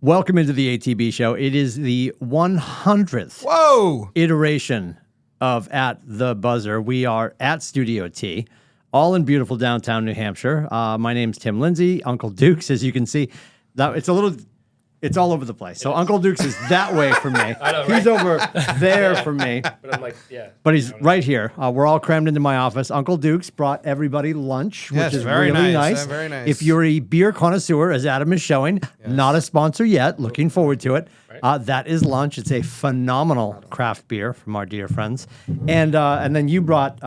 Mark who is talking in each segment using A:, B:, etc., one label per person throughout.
A: Welcome into the ATB show. It is the 100th iteration of At the Buzzer. We are at Studio T, all in beautiful downtown New Hampshire. My name's Tim Lindsay. Uncle Dukes, as you can see, it's all over the place. So Uncle Dukes is that way from me.
B: I know, right?
A: He's over there from me.
B: But I'm like, yeah.
A: But he's right here. We're all crammed into my office. Uncle Dukes brought everybody lunch, which is
C: very
A: really
C: nice.
A: nice.
C: Very nice.
A: If you're a beer connoisseur, as Adam is showing, not a sponsor yet, looking forward to it.
B: Right.
A: That is lunch. It's a phenomenal craft beer from our dear friends. And then you brought,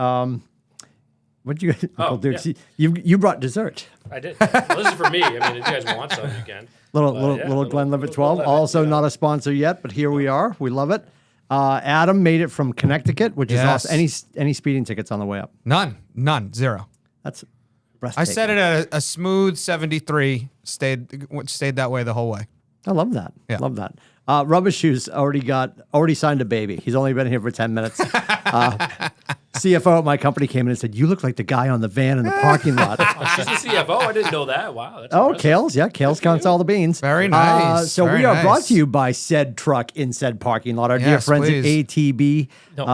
A: what'd you, Uncle Dukes?
B: Yeah.
A: You brought dessert.
B: I did. Well, this is for me. I mean, if you guys want some, you can.
A: Little Glenlivet 12. Also not a sponsor yet, but here we are. We love it. Adam made it from Connecticut, which is awesome. Any speeding tickets on the way up?
C: None, zero.
A: That's breathtaking.
C: I set it at a smooth 73. Stayed that way the whole way.
A: I love that.
C: Yeah.
A: Love that. Rubbish Shoes already signed a baby. He's only been here for 10 minutes. CFO at my company came in and said, "You look like the guy on the van in the parking lot."
B: Oh, she's the CFO. I didn't know that. Wow. That's impressive.
A: Kales. Yeah, Kales counts all the beans.
C: Very nice.
A: So
C: Very
A: we are brought
C: nice.
A: to you by said truck in said parking lot. Our dear
C: Yes,
A: friends
C: please.
A: at ATB, dear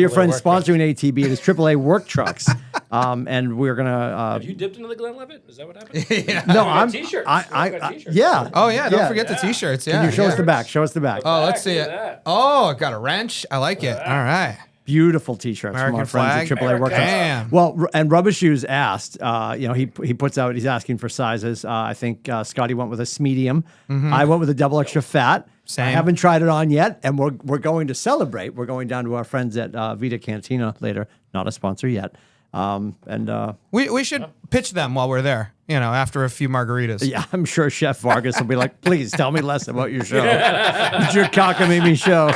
B: AAA
A: friends
B: work
A: sponsoring ATB. It is AAA work trucks, and we're gonna.
B: Have you dipped into the Glenlivet? Is that what happened?
A: No,
B: We
A: I'm.
B: got t-shirts.
A: I
B: We got t-shirts.
A: yeah.
C: Oh yeah, don't forget the t-shirts. Yeah.
A: Can you show
C: yeah.
A: us the back? Show us the back.
C: Oh, let's see
B: Look
C: it.
B: at that.
C: Oh, got a wrench. I like it. All right.
A: Beautiful T-shirts from
C: American
A: our friends at
C: flag.
A: AAA Work Trucks.
C: Damn.
A: Well, and Rubbish Shoes asked, he puts out, he's asking for sizes. I think Scotty went with a medium. I went with a double extra fat.
C: Same.
A: I haven't tried it on yet, and we're going to celebrate. We're going down to our friends at Vita Cantina later. Not a sponsor yet.
C: We should pitch them while we're there. You know, after a few margaritas.
A: Yeah, I'm sure Chef Vargas will be like, "Please tell me less about your show. It's your cockamamie show."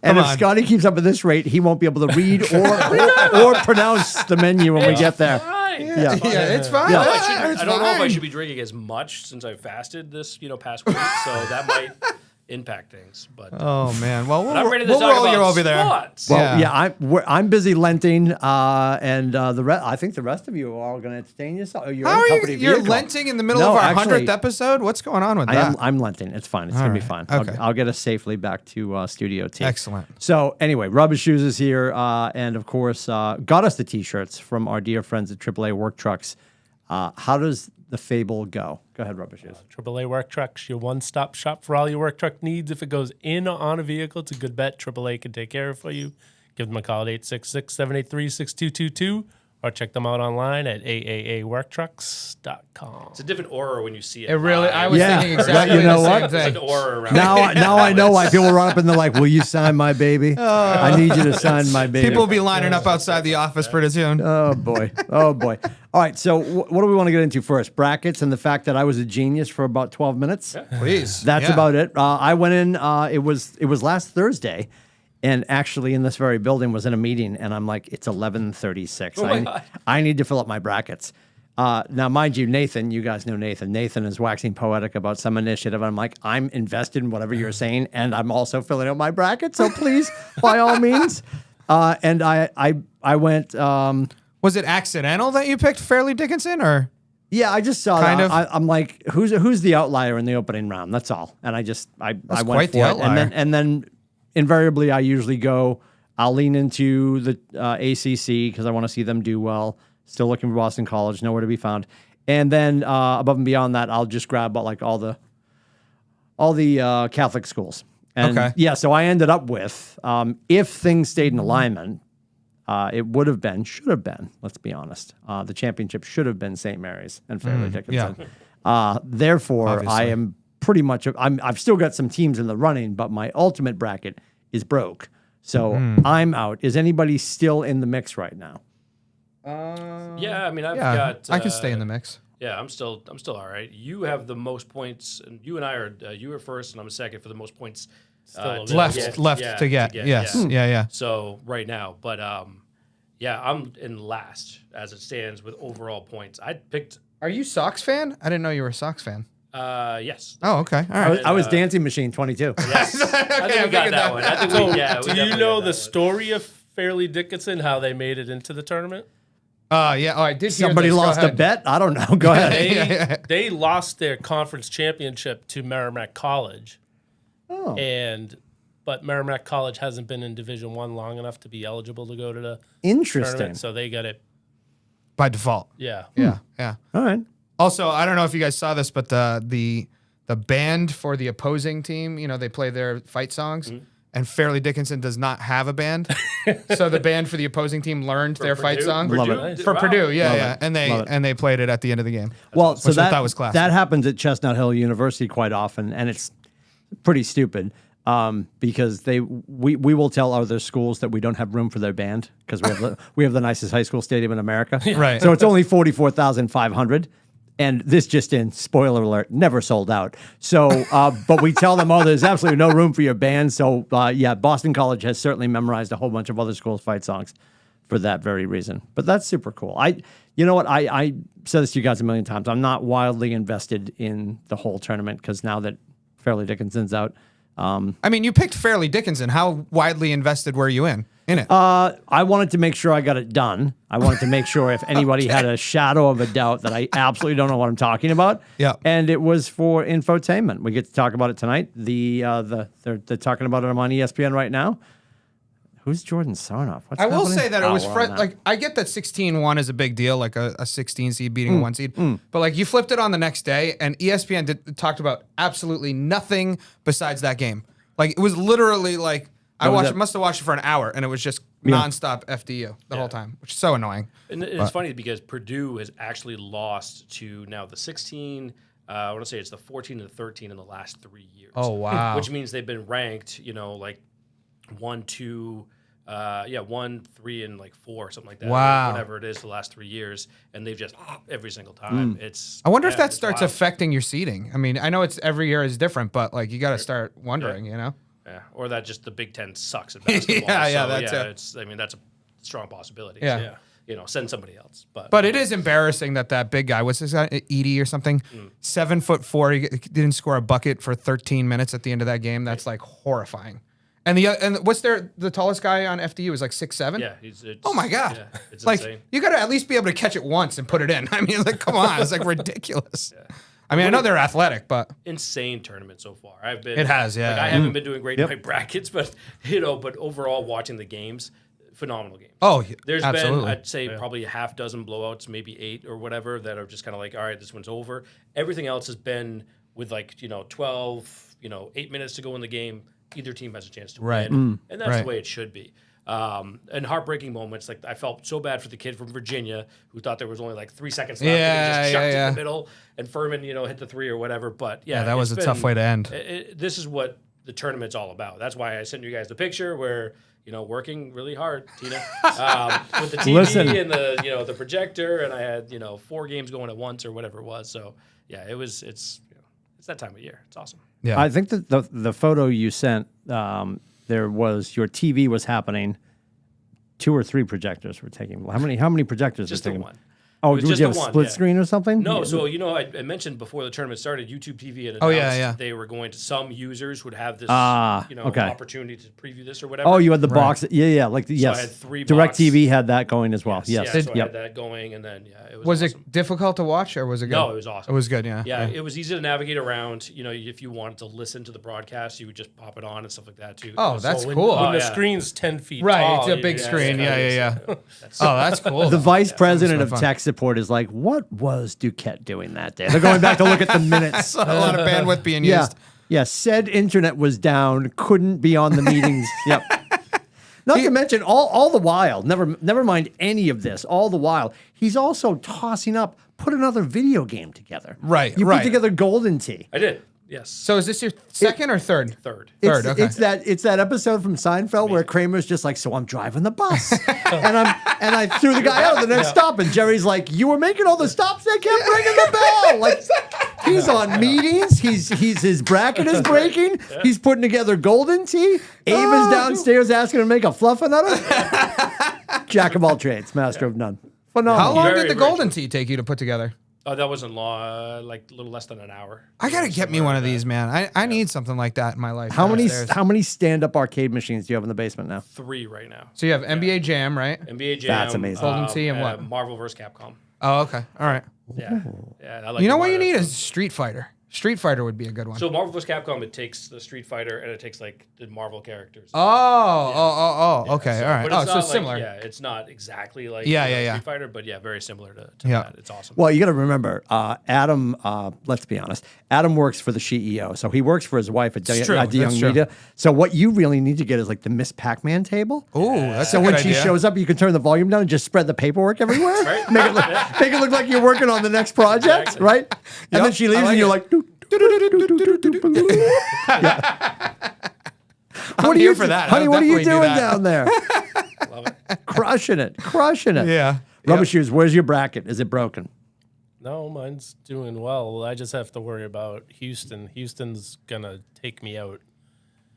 A: And if Scotty keeps up at this rate, he won't be able to read or pronounce the menu when we get there.
B: Fine.
A: Yeah.
C: It's fine.
A: Yeah.
C: Yeah, it's
B: I don't know if I
C: fine.
B: should be drinking as much since I fasted this, past week, so that might impact things. But
C: Oh man. Well,
B: I'm ready to
C: we'll
B: talk
C: roll you
B: about
C: over there.
B: spots.
A: Well,
C: Yeah.
A: I'm busy lenting, and I think the rest of you are all going to abstain yourself. You're
C: How
A: in
C: are
A: company
C: you? You're
A: vehicle.
C: lenting in the middle
A: No,
C: of our
A: actually,
C: 100th episode. What's going on with that?
A: I'm lenting. It's fine. It's going to be fine.
C: Okay.
A: I'll get us safely back to Studio T.
C: Excellent.
A: So anyway, Rubbish Shoes is here, and of course, got us the T-shirts from our dear friends at AAA Work Trucks. How does the fable go? Go ahead, Rubbish Shoes.
D: AAA Work Trucks, your one-stop shop for all your work truck needs. If it goes in or on a vehicle, it's a good bet. AAA can take care of it for you. Give them a call at 866-783-6222 or check them out online at aaaworktrucks.com.
B: It's a different aura when you see it.
C: It really. I was
A: Yeah.
C: thinking exactly
A: You know
C: the
A: what?
C: same
B: There's
C: thing.
B: an aura around
A: Now I know why people run up and they're like, "Will you sign my baby? I need you to sign my baby."
C: People will be lining up outside the office pretty soon.
A: Oh boy. Oh boy. All right. So what do we want to get into first? Brackets and the fact that I was a genius for about 12 minutes.
C: Please.
A: That's
C: Yeah.
A: about it. I went in. It was last Thursday, and actually in this very building was in a meeting, and I'm like, it's 11:36.
B: Oh my God.
A: I need to fill up my brackets. Now, mind you, Nathan, you guys know Nathan. Nathan is waxing poetic about some initiative. I'm like, I'm invested in whatever you're saying, and I'm also filling out my bracket. So please, by all means. And I went.
C: Was it accidental that you picked Fairleigh Dickinson, or?
A: Yeah, I just saw
C: Kind
A: that.
C: of.
A: I'm like, who's the outlier in the opening round? That's all. And I went
C: quite
A: for
C: the
A: it.
C: outlier.
A: And then invariably I usually go. I'll lean into the ACC because I want to see them do well. Still looking for Boston College, nowhere to be found. And then above and beyond that, I'll just grab like all the Catholic schools. And
C: Okay.
A: yeah, so I ended up with if things stayed in alignment. It should have been, let's be honest. The championship should have been St. Mary's and Fairleigh Dickinson. Therefore,
C: Obviously.
A: I am pretty much, I've still got some teams in the running, but my ultimate bracket is broke. So I'm out. Is anybody still in the mix right now?
B: Yeah, I mean, I've
C: Yeah,
B: got.
C: I can stay in the mix.
B: Yeah, I'm still all right. You have the most points, and you and I are. You were first, and I'm second for the most points.
D: Still
C: Left to get. Yes. Yeah.
B: So right now, but yeah, I'm in last as it stands with overall points. I picked.
C: Are you Sox fan? I didn't know you were a Sox fan.
B: Yes.
C: Oh, okay. All right.
A: I was Dancing Machine 22.
B: Yes. I think we got that one. I think we, yeah.
D: Do you know the story of Fairleigh Dickinson, how they made it into the tournament?
C: Yeah. Oh, I did. Hear
A: Somebody
C: this. Go
A: lost a
C: ahead.
A: bet. I don't know. Go ahead.
D: They lost their conference championship to Merrimack College.
A: Oh.
D: But Merrimack College hasn't been in Division I long enough to be eligible to go to the
A: Interesting.
D: tournament, so they got it.
C: By default.
D: Yeah.
C: Yeah. Yeah.
A: All right.
C: Also, I don't know if you guys saw this, but the band for the opposing team, they play their fight songs. And Fairleigh Dickinson does not have a band, so the band for the opposing team learned their fight
B: Purdue?
C: song.
A: Love
B: Purdue?
A: it.
C: For
B: Wow.
C: Purdue, yeah,
A: Love
C: yeah,
A: it.
C: and they played it at the end of the game.
A: Well, so
C: Which I
A: that
C: thought was classic.
A: that happens at Chestnut Hill University quite often, and it's pretty stupid because we will tell other schools that we don't have room for their band because we have the nicest high school stadium in America.
C: Right.
A: So it's only 44,500. And this just in, spoiler alert, never sold out. So, but we tell them, oh, there's absolutely no room for your band. So, yeah, Boston College has certainly memorized a whole bunch of other schools' fight songs for that very reason. But that's super cool. You know what? I said this to you guys a million times. I'm not wildly invested in the whole tournament because now that Fairleigh Dickinson's out.
C: I mean, you picked Fairleigh Dickinson. How widely invested were you in it?
A: I wanted to make sure I got it done. I wanted to make sure if anybody had a shadow of a doubt that I absolutely don't know what I'm talking about.
C: Yeah.
A: And it was for infotainment. We get to talk about it tonight. They're talking about it on ESPN right now. Who's Jordan Sarnoff? What's
C: I will
A: happening?
C: say that it was
A: we're on that.
C: like I get that 16-1 is a big deal, like a 16 seed beating a 1 seed. But like you flipped it on the next day, and ESPN talked about absolutely nothing besides that game. Like it was literally like I must have watched it for an hour, and it was just nonstop FDU the whole time, which is so annoying.
B: And it's funny because Purdue has actually lost to now the 16. I want to say it's the 14 and the 13 in the last 3 years.
C: Oh, wow.
B: Which means they've been ranked, like 1, 2, 1, 3, and like 4, something like that.
C: Wow.
B: Whatever it is, the last 3 years, and they've just every single time.
C: I wonder if that
B: it's
C: starts
B: wild.
C: affecting your seating. I mean, I know it's every year is different, but like you got to start wondering,
B: Yeah, or that just the Big Ten sucks at basketball.
C: that's it.
B: that's a strong possibility.
C: Yeah.
B: So, send somebody else.
C: But it is embarrassing that big guy, what's his guy, Edie or something, 7'4", he didn't score a bucket for 13 minutes at the end of that game. That's like horrifying. And what's the tallest guy on FDU is like 6'7"?
B: Yeah,
C: oh my God.
B: Yeah, it's
C: like
B: insane.
C: you got to at least be able to catch it once and put it in. I mean, like come on, it's like ridiculous. I mean, I know they're athletic, but
B: Insane tournament so far.
C: It has, yeah.
B: Like, I haven't been doing great in my brackets, but but overall watching the games, phenomenal games.
C: oh,
B: There's
C: absolutely.
B: been, I'd say, probably a half dozen blowouts, maybe 8 or whatever, that are just kind of like, all right, this one's over. Everything else has been with 12, 8 minutes to go in the game. Either team has a chance to win, and that's the way it should be. And heartbreaking moments, like I felt so bad for the kid from Virginia who thought there was only like 3 seconds left, and he just chucked it in the middle, and Furman, hit the 3 or whatever. But
C: that was a tough way to end.
B: This is what the tournament's all about. That's why I sent you guys the picture where working really hard, Tina, with the TV and the projector, and I had 4 games going at once or whatever it was. So yeah, it's that time of year. It's awesome.
C: Yeah.
A: I think that the photo you sent, there was your TV was happening. 2 or 3 projectors were taking. How many projectors
B: Just
A: were
B: the
A: taking?
B: one.
A: Oh,
B: It was
A: did
B: just
A: you have
B: the
A: a
B: one,
A: split
B: yeah.
A: screen or something?
B: No, so I mentioned before the tournament started, YouTube TV had announced they were going to, some users would have this opportunity to preview this or whatever.
A: Oh, you had the box. Yeah. Like yes.
B: I had 3
A: Direct
B: box.
A: TV had that going as well.
B: Yes.
A: Yes.
B: So I had that going, and then it was.
C: Was
B: awesome.
C: it difficult to watch or was it good?
B: No, it was awesome.
C: It was good, yeah.
B: Yeah, it was easy to navigate around. If you wanted to listen to the broadcast, you would just pop it on and stuff like that too.
C: Oh, that's
D: When
C: cool.
D: the
B: yeah.
D: screen's 10 feet
C: Right,
D: tall.
C: it's a big
D: yeah,
C: screen.
D: it's
C: Yeah.
D: kinda-
C: Oh, that's cool.
A: The vice president
C: so
A: of
C: fun.
A: tech support is like, what was Duquette doing that day? They're going back to look at the minutes.
C: a lot of bandwidth being
A: Yeah.
C: used.
A: Yeah. Said internet was down, couldn't be on the meetings. Yep. Not to mention all the while, never mind any of this, all the while, he's also tossing up, put another video game together.
C: Right,
A: You
C: right.
A: put together Golden Tee.
B: I did. Yes.
C: So is this your second or third?
B: Third.
C: Third, okay.
A: It's that episode from Seinfeld where Kramer's just like, so I'm driving the bus, and I threw the guy out at the next stop, and Jerry's like, you were making all the stops, they kept ringing the bell. Like he's on meetings, his bracket is breaking, he's putting together Golden Tee. Ava's downstairs asking him to make a fluffernutter. Jack of all trades, master of none. Phenomenal.
C: How long
B: Very
C: did the
B: rich.
C: Golden Tee take you to put together?
B: Oh, that wasn't long. Like a little less than an hour.
C: I gotta get me one of these, man. I need something like that in my life.
A: How many
C: downstairs.
A: stand-up arcade machines do you have in the basement now?
B: 3 right now.
C: So you have NBA Jam, right?
B: NBA Jam.
A: That's amazing.
C: Golden Tee and what?
B: Marvel vs. Capcom.
C: Oh, okay. All right.
B: Yeah. I like
C: You know
B: the
C: what you
B: one
C: need
B: that's-
C: is Street Fighter. Street Fighter would be a good one.
B: So Marvel vs. Capcom, it takes the Street Fighter and it takes like the Marvel characters.
C: Okay.
B: So-
C: all right.
B: but
C: Oh,
B: it's
C: so
B: not like-
C: similar.
B: Yeah, it's not exactly like
C: Yeah,
B: you know,
C: yeah.
B: Street Fighter, but yeah, very similar to
C: Yeah.
B: that. It's awesome.
A: Well, you got to remember, Adam. Let's be honest. Adam works for the CEO, so he works for his wife at
C: true.
A: Young
C: That's true.
A: Media. So what you really need to get is like the Miss Pac-Man table.
C: Ooh, that's
A: So
C: a
A: when
C: good
A: she
C: idea.
A: shows up, you can turn the volume down and just spread the paperwork everywhere.
B: Right.
A: Make it look like you're working on the next project,
B: Exactly.
A: right? And
C: Yep,
A: then she
C: I
A: leaves,
C: like
A: and you're
C: it.
A: like, "Doo, doo, doo, doo, doo, doo, doo, doo, doo." Yeah.
C: I'm here for that.
A: honey?
C: I'll
A: What are you
C: definitely do
A: doing
C: that.
A: down there?
B: Love it.
A: Crushing it.
C: Yeah.
A: Rubber shoes. Where's your bracket? Is it broken?
D: No, mine's doing well. I just have to worry about Houston. Houston's gonna take me out.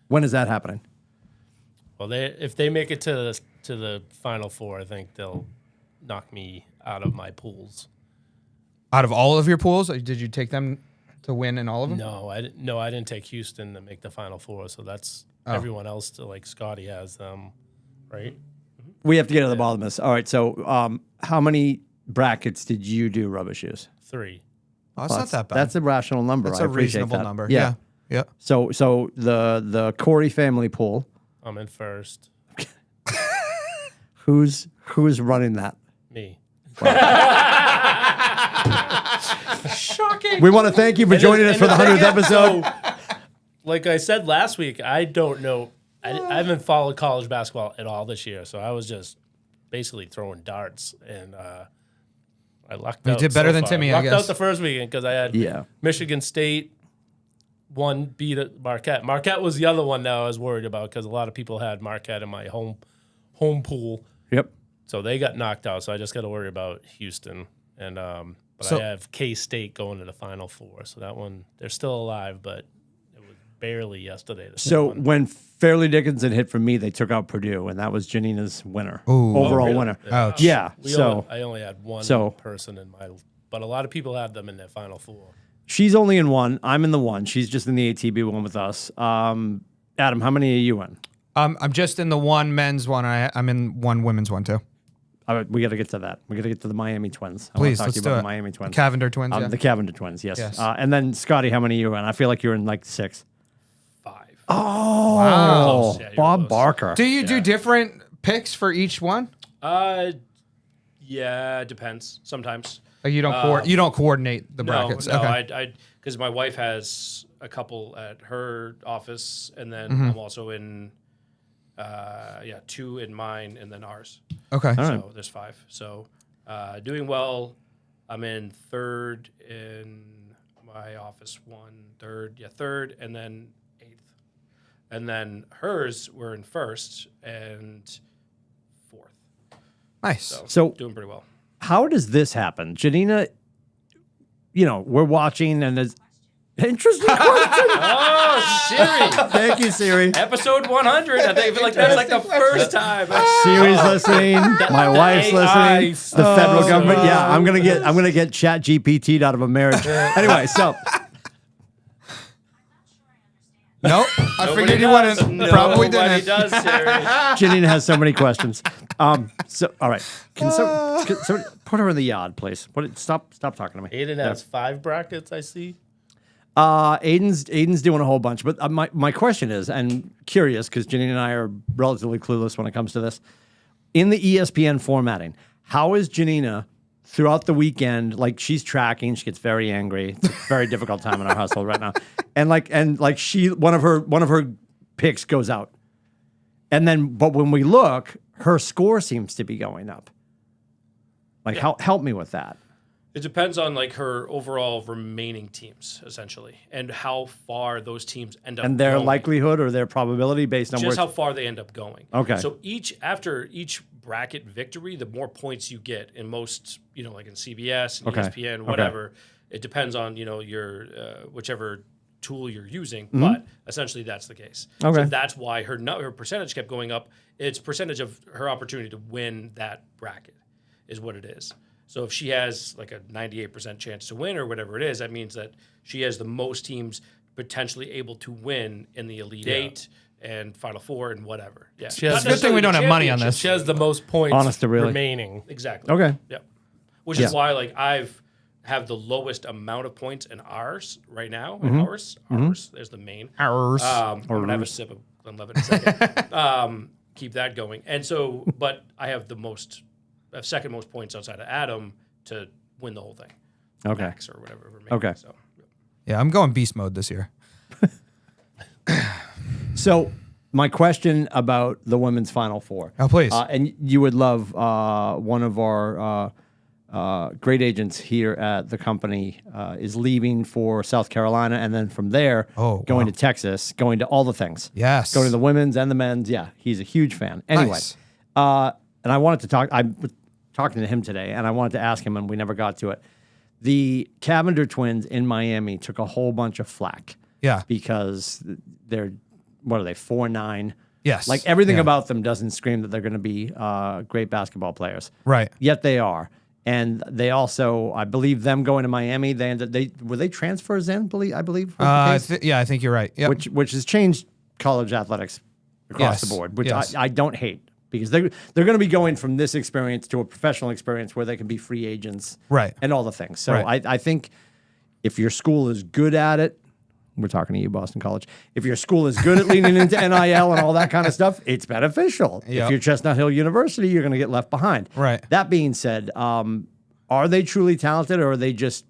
A: When is that happening?
D: Well, if they make it to the Final Four, I think they'll knock me out of my pools.
C: Out of all of your pools, did you take them to win in all of them?
D: No, I didn't take Houston to make the Final Four, so that's everyone else. To, like Scotty has them, right?
A: We have to get to the bottom of this. All right. So, how many brackets did you do, Rubber Shoes?
D: 3.
C: Oh, that's not that bad.
A: That's a rational number.
C: That's
A: I
C: a
A: appreciate
C: reasonable
A: that.
C: number.
A: Yeah.
C: Yeah.
A: So the Corey family pool.
D: I'm in first.
A: Who's running that?
D: Me.
B: Shocking.
A: We want to thank you for joining us for the 100th episode.
D: Like I said last week, I don't know. I haven't followed college basketball at all this year, so I was just basically throwing darts, and I lucked out.
C: did better
D: so
C: than
D: far.
C: Timmy, I
D: lucked
C: guess.
D: out the first weekend because I had Michigan State beat Marquette. Marquette was the other one that I was worried about because a lot of people had Marquette in my home pool.
A: Yep.
D: So they got knocked out. So I just got to worry about Houston, and but I have K-State going to the Final Four. So that one, they're still alive, but it was barely yesterday.
A: So when Fairleigh Dickinson hit for me, they took out Purdue, and that was Janina's winner, overall winner.
C: Ouch.
A: Yeah.
D: I only had one person in my, but a lot of people had them in their Final Four.
A: She's only in one. I'm in the one. She's just in the ATB one with us. Adam, how many are you in?
C: I'm just in the one men's one. I'm in one women's one too.
A: All right, we got to get to that. We got to get to the Miami Twins.
C: Please,
A: I want to talk
C: let's
A: to you
C: do
A: about
C: it.
A: the Miami Twins.
C: Cavender twins. Yeah.
A: The Cavender Twins, yes.
C: Yes.
A: And then, Scotty, how many are you in? I feel like you're in like 6.
B: 5.
A: Oh,
B: Close. Yeah, you're
A: Bob
B: close.
A: Barker.
C: Do you do different picks for each one?
B: Yeah, it depends. Sometimes.
C: Like you don't coordinate the brackets.
B: No,
C: Okay.
B: I because my wife has a couple at her office, and then
C: Mm-hmm.
B: I'm also in, 2 in mine, and then ours.
C: Okay.
B: So there's 5. So doing well. I'm in 3rd in my office. 3rd, and then 8th, and then hers we're in 1st and 4th.
C: Nice.
A: So
B: Doing pretty well.
A: how does this happen? Janina, we're watching, and there's interesting question.
B: Oh, Siri.
A: Thank you, Siri.
B: Episode 100. I feel like that's like the first time.
A: Siri's listening. My wife's
B: AI.
A: listening. The federal government. Yeah, I'm gonna get Chat GPT'd out of a marriage. Anyway, so
C: Nope. I figured you wouldn't. Probably
B: Nobody
C: didn't.
B: does, Siri.
A: Janina has so many questions. So all right, can somebody put her in the yard, please? Stop talking to me.
D: Aiden has 5 brackets, I see.
A: Aiden's doing a whole bunch, but my question is, and curious because Janine and I are relatively clueless when it comes to this. In the ESPN formatting, how is Janina throughout the weekend? Like she's tracking, she gets very angry. It's a very difficult time in our household right now, and she one of her picks goes out, and then but when we look, her score seems to be going up. Like help me with that.
B: It depends on like her overall remaining teams, essentially, and how far those teams end up
A: And their
B: going.
A: likelihood or their probability based on
B: Just
A: where
B: how far they end up going.
A: Okay.
B: So after each bracket victory, the more points you get in most, like in CBS and
A: Okay.
B: ESPN,
A: Okay.
B: whatever. It depends on your whichever tool you're using,
A: Mm-hmm.
B: but essentially that's the case.
A: Okay.
B: So that's why her percentage kept going up. It's percentage of her opportunity to win that bracket is what it is. So if she has like a 98% chance to win or whatever it is, that means that she has the most teams potentially able to win in the Elite Eight and Final Four and whatever. Yeah,
D: She has-
B: Not
C: Good thing we
B: necessarily
C: don't
B: the
C: have money on this.
B: championship,
D: She has the most points
A: Honest to really.
D: remaining.
B: Exactly.
A: Okay.
B: Yeah. Which is why like have the lowest amount of points in ours right now. In ours. There's the main.
C: Ours.
B: I'm gonna have a sip of Glenlivet in a second. Keep that going. And so, but I have second most points outside of Adam to win the whole thing.
A: Okay.
B: Max or whatever. Remaining.
A: Okay.
B: So,
C: Yeah, I'm going beast mode this year.
A: So my question about the women's Final Four.
C: Oh, please.
A: And you would love one of our great agents here at the company is leaving for South Carolina, and then from there going to Texas, going to all the things.
C: Yes.
A: Going to the women's and the men's. Yeah, he's a huge fan. Anyway,
C: Nice.
A: and I wanted to talk. I was talking to him today, and I wanted to ask him, and we never got to it. The Cavender twins in Miami took a whole bunch of flack.
C: Yeah.
A: Because they're, what are they, 4'9"?
C: Yes.
A: Like everything
C: Yeah.
A: about them doesn't scream that they're going to be great basketball players.
C: Right.
A: Yet they are. And they also, I believe, them going to Miami. Were they transfers in? I believe. Was the case?
C: I think you're right. Yep.
A: Which has changed college athletics across
C: Yes.
A: the board, which
C: Yes.
A: I don't hate, because they're going to be going from this experience to a professional experience where they can be free agents,
C: Right.
A: and all the things. So
C: Right.
A: I think if your school is good at it, we're talking to you, Boston College. If your school is good at leaning into NIL and all that kind of stuff, it's beneficial.
C: Yep.
A: If you're Chestnut Hill University, you're going to get left behind.
C: Right.
A: That being said, are they truly talented, or are they just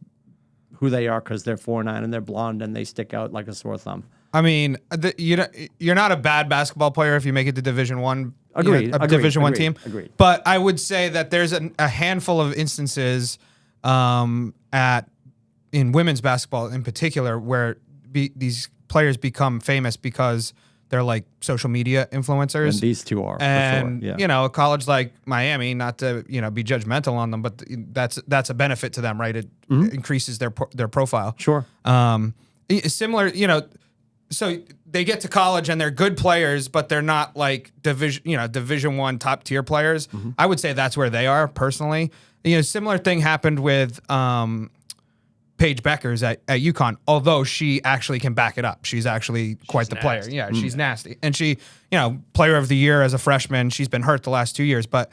A: who they are because they're 4'9" and they're blonde and they stick out like a sore thumb?
C: I mean, you're not a bad basketball player if you make it to Division One.
A: Agreed.
C: Division One team.
A: Agreed.
C: But I would say that there's a handful of instances in women's basketball in particular where these players become famous because they're like social media influencers.
A: And these two are,
C: And
A: for sure. Yeah.
C: a college like Miami, not to be judgmental on them, but that's a benefit to them, right? It increases their profile.
A: Sure.
C: Similar, so they get to college and they're good players, but they're not like Division One top tier players. I would say that's where they are personally. Similar thing happened with Paige Beckers at UConn, although she actually can back it up. She's actually quite the player.
B: nasty.
C: Yeah, she's nasty. And she, player of the year as a freshman. She's been hurt the last 2 years, but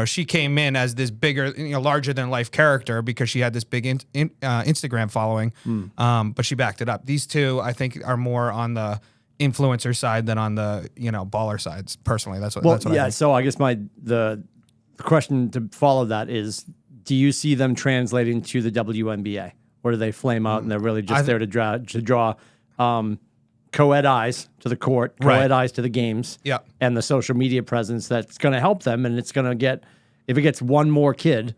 C: she came in as this bigger, larger than life character because she had this big Instagram following. But she backed it up. These two, I think, are more on the influencer side than on the baller sides. Personally, that's what I think.
A: So I guess the question to follow that is, do you see them translating to the WNBA, or do they flame out and they're really just there to draw co-ed eyes to the court, co-ed eyes to the games, and the social media presence that's going to help them, and it's going to get, if it gets one more kid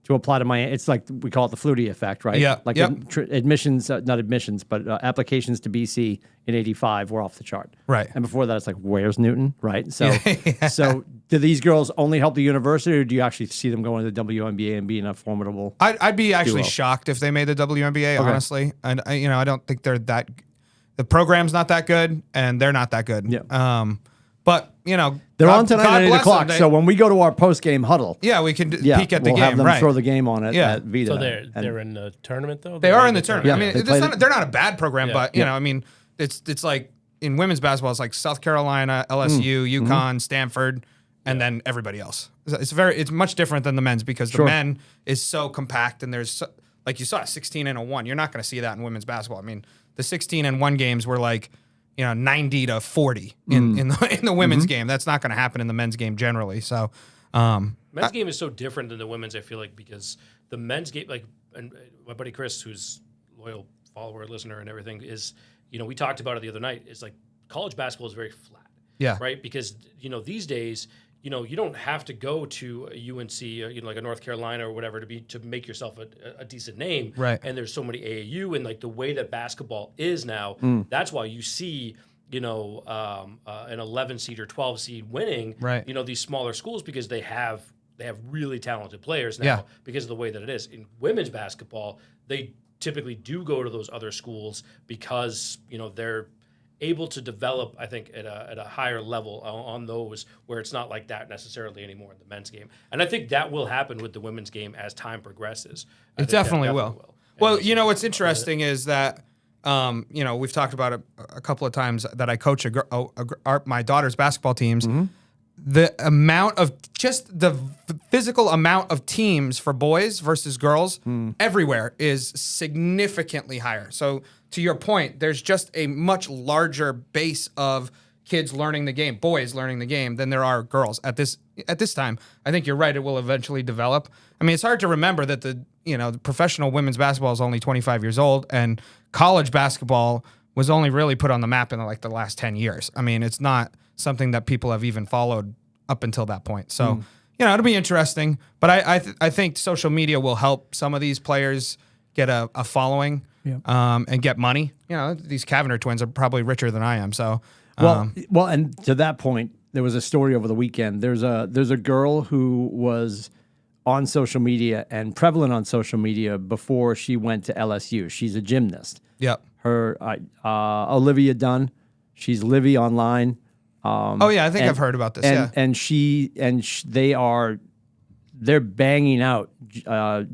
A: to apply to Miami, it's like, we call it the Flutie effect, right?
C: Yeah.
A: Like admissions, not admissions, but applications to BC in '85 were off the chart.
C: Right.
A: And before that, it's like, where's Newton? Right. So, so do these girls only help the university, or do you actually see them going to the WNBA and being a formidable?
C: I'd be actually
A: duo?
C: shocked if they made the WNBA, honestly. And I don't think they're that. The program's not that good, and they're not that good.
A: Yeah.
C: But
A: They're on tonight at 8
C: bless
A: o'clock.
C: them.
A: So when we go to our post game huddle,
C: Yeah, we can peek at the
A: we'll
C: game.
A: have them
C: right.
A: throw the game on it at Vita.
D: So
A: And-
D: they're in the tournament though.
C: They are in the tournament.
A: Yeah,
C: I mean,
A: they play
C: they're not a bad program, but
A: Yeah.
C: I mean, it's like in women's basketball, it's like South Carolina, LSU, UConn, Stanford, and then everybody else. It's much different than the men's because the men is so compact and there's like you saw 16 and a 1. You're not going to see that in women's basketball. I mean, the 16 and 1 games were like 90 to 40 in the women's game. That's not going to happen in the men's game generally. So
B: men's game is so different than the women's, I feel like, because the men's game, like, and my buddy Chris, who's loyal follower, listener, and everything, is, we talked about it the other night. It's like college basketball is very flat.
C: Yeah.
B: Right. Because, these days, you don't have to go to a UNC, like a North Carolina or whatever to make yourself a decent name.
C: Right.
B: And there's so many AAU, and like the way that basketball is now, that's why you see, an 11 seed or 12 seed winning,
C: Right.
B: These smaller schools, because they have really talented players now because of the way that it is. In women's basketball, they typically do go to those other schools because, they're able to develop, I think, at a higher level on those where it's not like that necessarily anymore in the men's game. And I think that will happen with the women's game as time progresses.
C: It definitely will. Well, you know, what's interesting is that, you know, we've talked about it a couple of times that I coach my daughter's basketball teams. The amount of just the physical amount of teams for boys versus girls everywhere is significantly higher. So to your point, there's just a much larger base of kids learning the game, boys learning the game than there are girls at this time. I think you're right. It will eventually develop. I mean, it's hard to remember that the professional women's basketball is only 25 years old and college basketball was only really put on the map in like the last 10 years. I mean, it's not something that people have even followed up until that point. So, it'll be interesting. But I think social media will help some of these players get a following and get money. You know, these Kavanagh twins are probably richer than I am. So,
A: well, and to that point, there was a story over the weekend. There's a girl who was on social media and prevalent on social media before she went to LSU. She's a gymnast.
C: Yep.
A: Her Olivia Dunn. She's Livy online.
C: I think I've heard about this.
A: They're banging out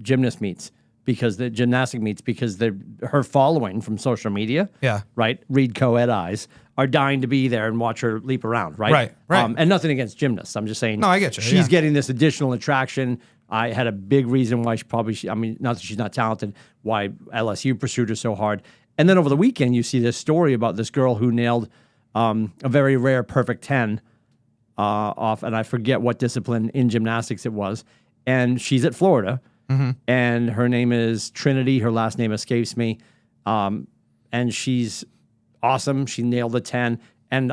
A: gymnast meets because the gymnastic meets because her following from social media.
C: Yeah.
A: Right. Read co-ed eyes are dying to be there and watch her leap around. Right.
C: Right.
A: And nothing against gymnasts. I'm just saying.
C: No, I get you.
A: She's getting this additional attraction. I had a big reason why not that she's not talented, why LSU pursued her so hard. And then over the weekend, you see this story about this girl who nailed a very rare perfect 10 off, and I forget what discipline in gymnastics it was. And she's at Florida, and her name is Trinity. Her last name escapes me. And she's awesome. She nailed the 10, and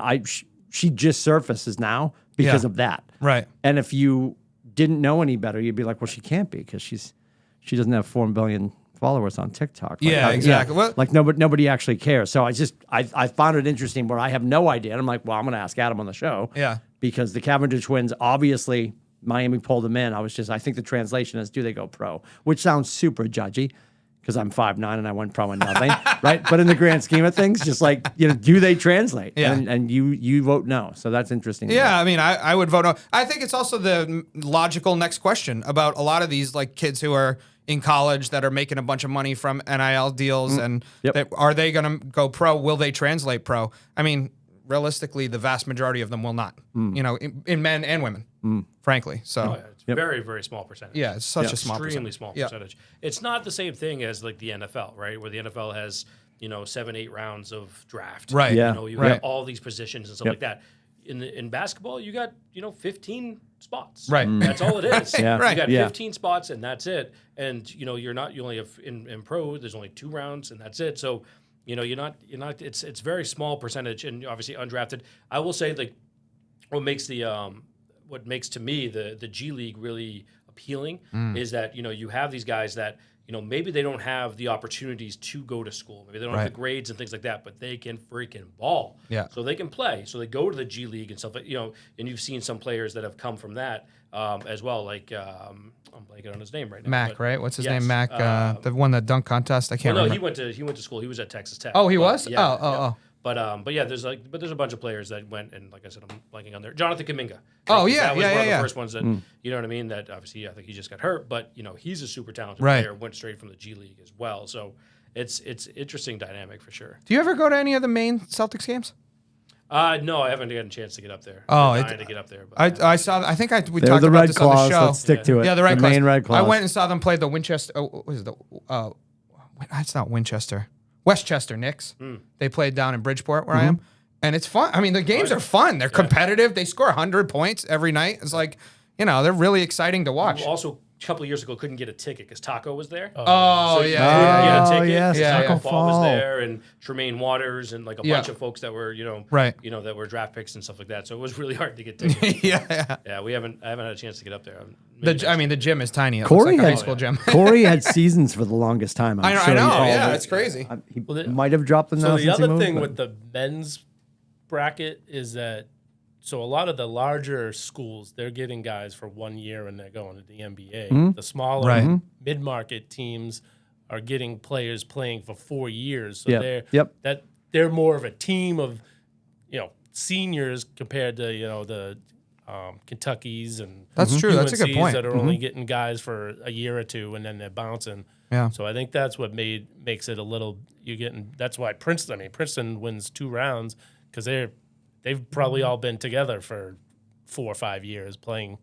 A: she just surfaces now because of that.
C: Right.
A: And if you didn't know any better, you'd be like, well, she can't be because she doesn't have 4 billion followers on TikTok.
C: Exactly.
A: Well, like nobody actually cares. So I found it interesting where I have no idea. And I'm like, well, I'm going to ask Adam on the show.
C: Yeah.
A: Because the Cavendish twins, obviously, Miami pulled them in. I think the translation is, do they go pro? Which sounds super judgy because I'm 5'9" and I went pro in nothing, right? But in the grand scheme of things, just like, do they translate?
C: Yeah.
A: And you vote no. So that's interesting.
C: Yeah, I mean, I would vote no. I think it's also the logical next question about a lot of these like kids who are in college that are making a bunch of money from NIL deals and are they going to go pro? Will they translate pro? I mean, realistically, the vast majority of them will not, in men and women, frankly. So
B: it's very, very small percentage.
C: Yeah, it's such a small
B: extremely small percentage. It's not the same thing as like the NFL, right? Where the NFL has, 7-8 rounds of draft.
C: Right.
A: Yeah.
B: You have all these positions and stuff like that. In basketball, you got 15 spots.
C: Right.
B: That's all it is.
A: Yeah.
B: You got 15 spots and that's it. And you only have in pro. There's only 2 rounds and that's it. So you're not. It's very small percentage and obviously undrafted. I will say like what makes to me the G League really appealing is that you have these guys that maybe they don't have the opportunities to go to school. Maybe they don't have the grades and things like that, but they can freaking ball.
C: Yeah.
B: So they can play. So they go to the G League and stuff like, and you've seen some players that have come from that as well. Like, I'm blanking on his name right now.
C: Mac, right? What's his name? Mac, the one that dunk contest. I can't remember.
B: He went to school. He was at Texas Tech.
C: Oh, he was?
B: Yeah,
C: Oh.
B: But yeah, there's a bunch of players that went and like I said, I'm blanking on there. Jonathan Kuminga.
C: Oh yeah,
B: that was one of the
C: yeah.
B: first ones that you know what I mean. That obviously I think he just got hurt, but he's a super talented player. Went straight from the G League as well. So it's interesting dynamic for sure.
C: Do you ever go to any of the main Celtics games?
B: No, I haven't gotten a chance to get up there.
C: Oh,
B: I'm trying to get up there. But,
C: I saw. I think we
A: They're
C: talked
A: the
C: about
A: Red
C: this
A: Claws.
C: on the show.
A: Let's stick to it.
C: Yeah, the Red
A: main Red Claws.
C: I went and saw them play the Winchester. What is it? It's not Winchester. Westchester Knicks. They played down in Bridgeport, where I am. And it's fun. I mean, the games are fun. They're competitive. They score 100 points every night. It's like, they're really exciting to watch.
B: Also, a couple of years ago, couldn't get a ticket because Taco was there.
C: Oh,
B: so
C: yeah.
B: Get a ticket.
A: Yes,
C: Yeah,
B: Taco
C: yeah.
B: Fall was there, and Tremaine Waters, and like a bunch of folks that were, that were draft picks and stuff like that. So it was really hard to get tickets.
C: Yeah.
B: Yeah, I haven't had a chance to get up there.
C: The gym is tiny. It
A: Corey
C: looks like a
A: had-
C: high school gym.
A: Corey had seasons for the longest time. I'm
C: I
A: sure
C: know.
A: he followed
C: Yeah,
A: it.
C: it's crazy.
A: He might have dropped them now
D: So the
A: since he
D: other
A: moved,
D: thing
A: but-
D: with the men's bracket is that a lot of the larger schools, they're getting guys for 1 year and they're going to the NBA. The smaller mid-market teams are getting players playing for 4 years. So they're more of a team of, seniors compared to, the Kentuckies and
C: That's true. That's a good
D: UNCs
C: point.
D: that are only getting guys for a year or two and then they're bouncing.
C: Yeah.
D: So I think that's what makes it a little that's why Princeton wins 2 rounds because they've probably all been together for 4 or 5 years playing.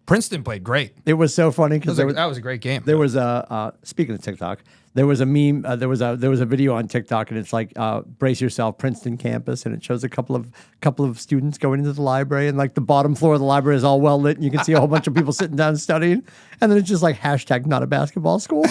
C: Princeton played great.
A: It was so funny because
C: That was a great game.
A: there was a speaking of TikTok, there was a meme. There was a video on TikTok, and it's like brace yourself, Princeton campus, and it shows a couple of students going into the library, and like the bottom floor of the library is all well lit, and you can see a whole bunch of people sitting down studying, and then it's just like hashtag not a basketball school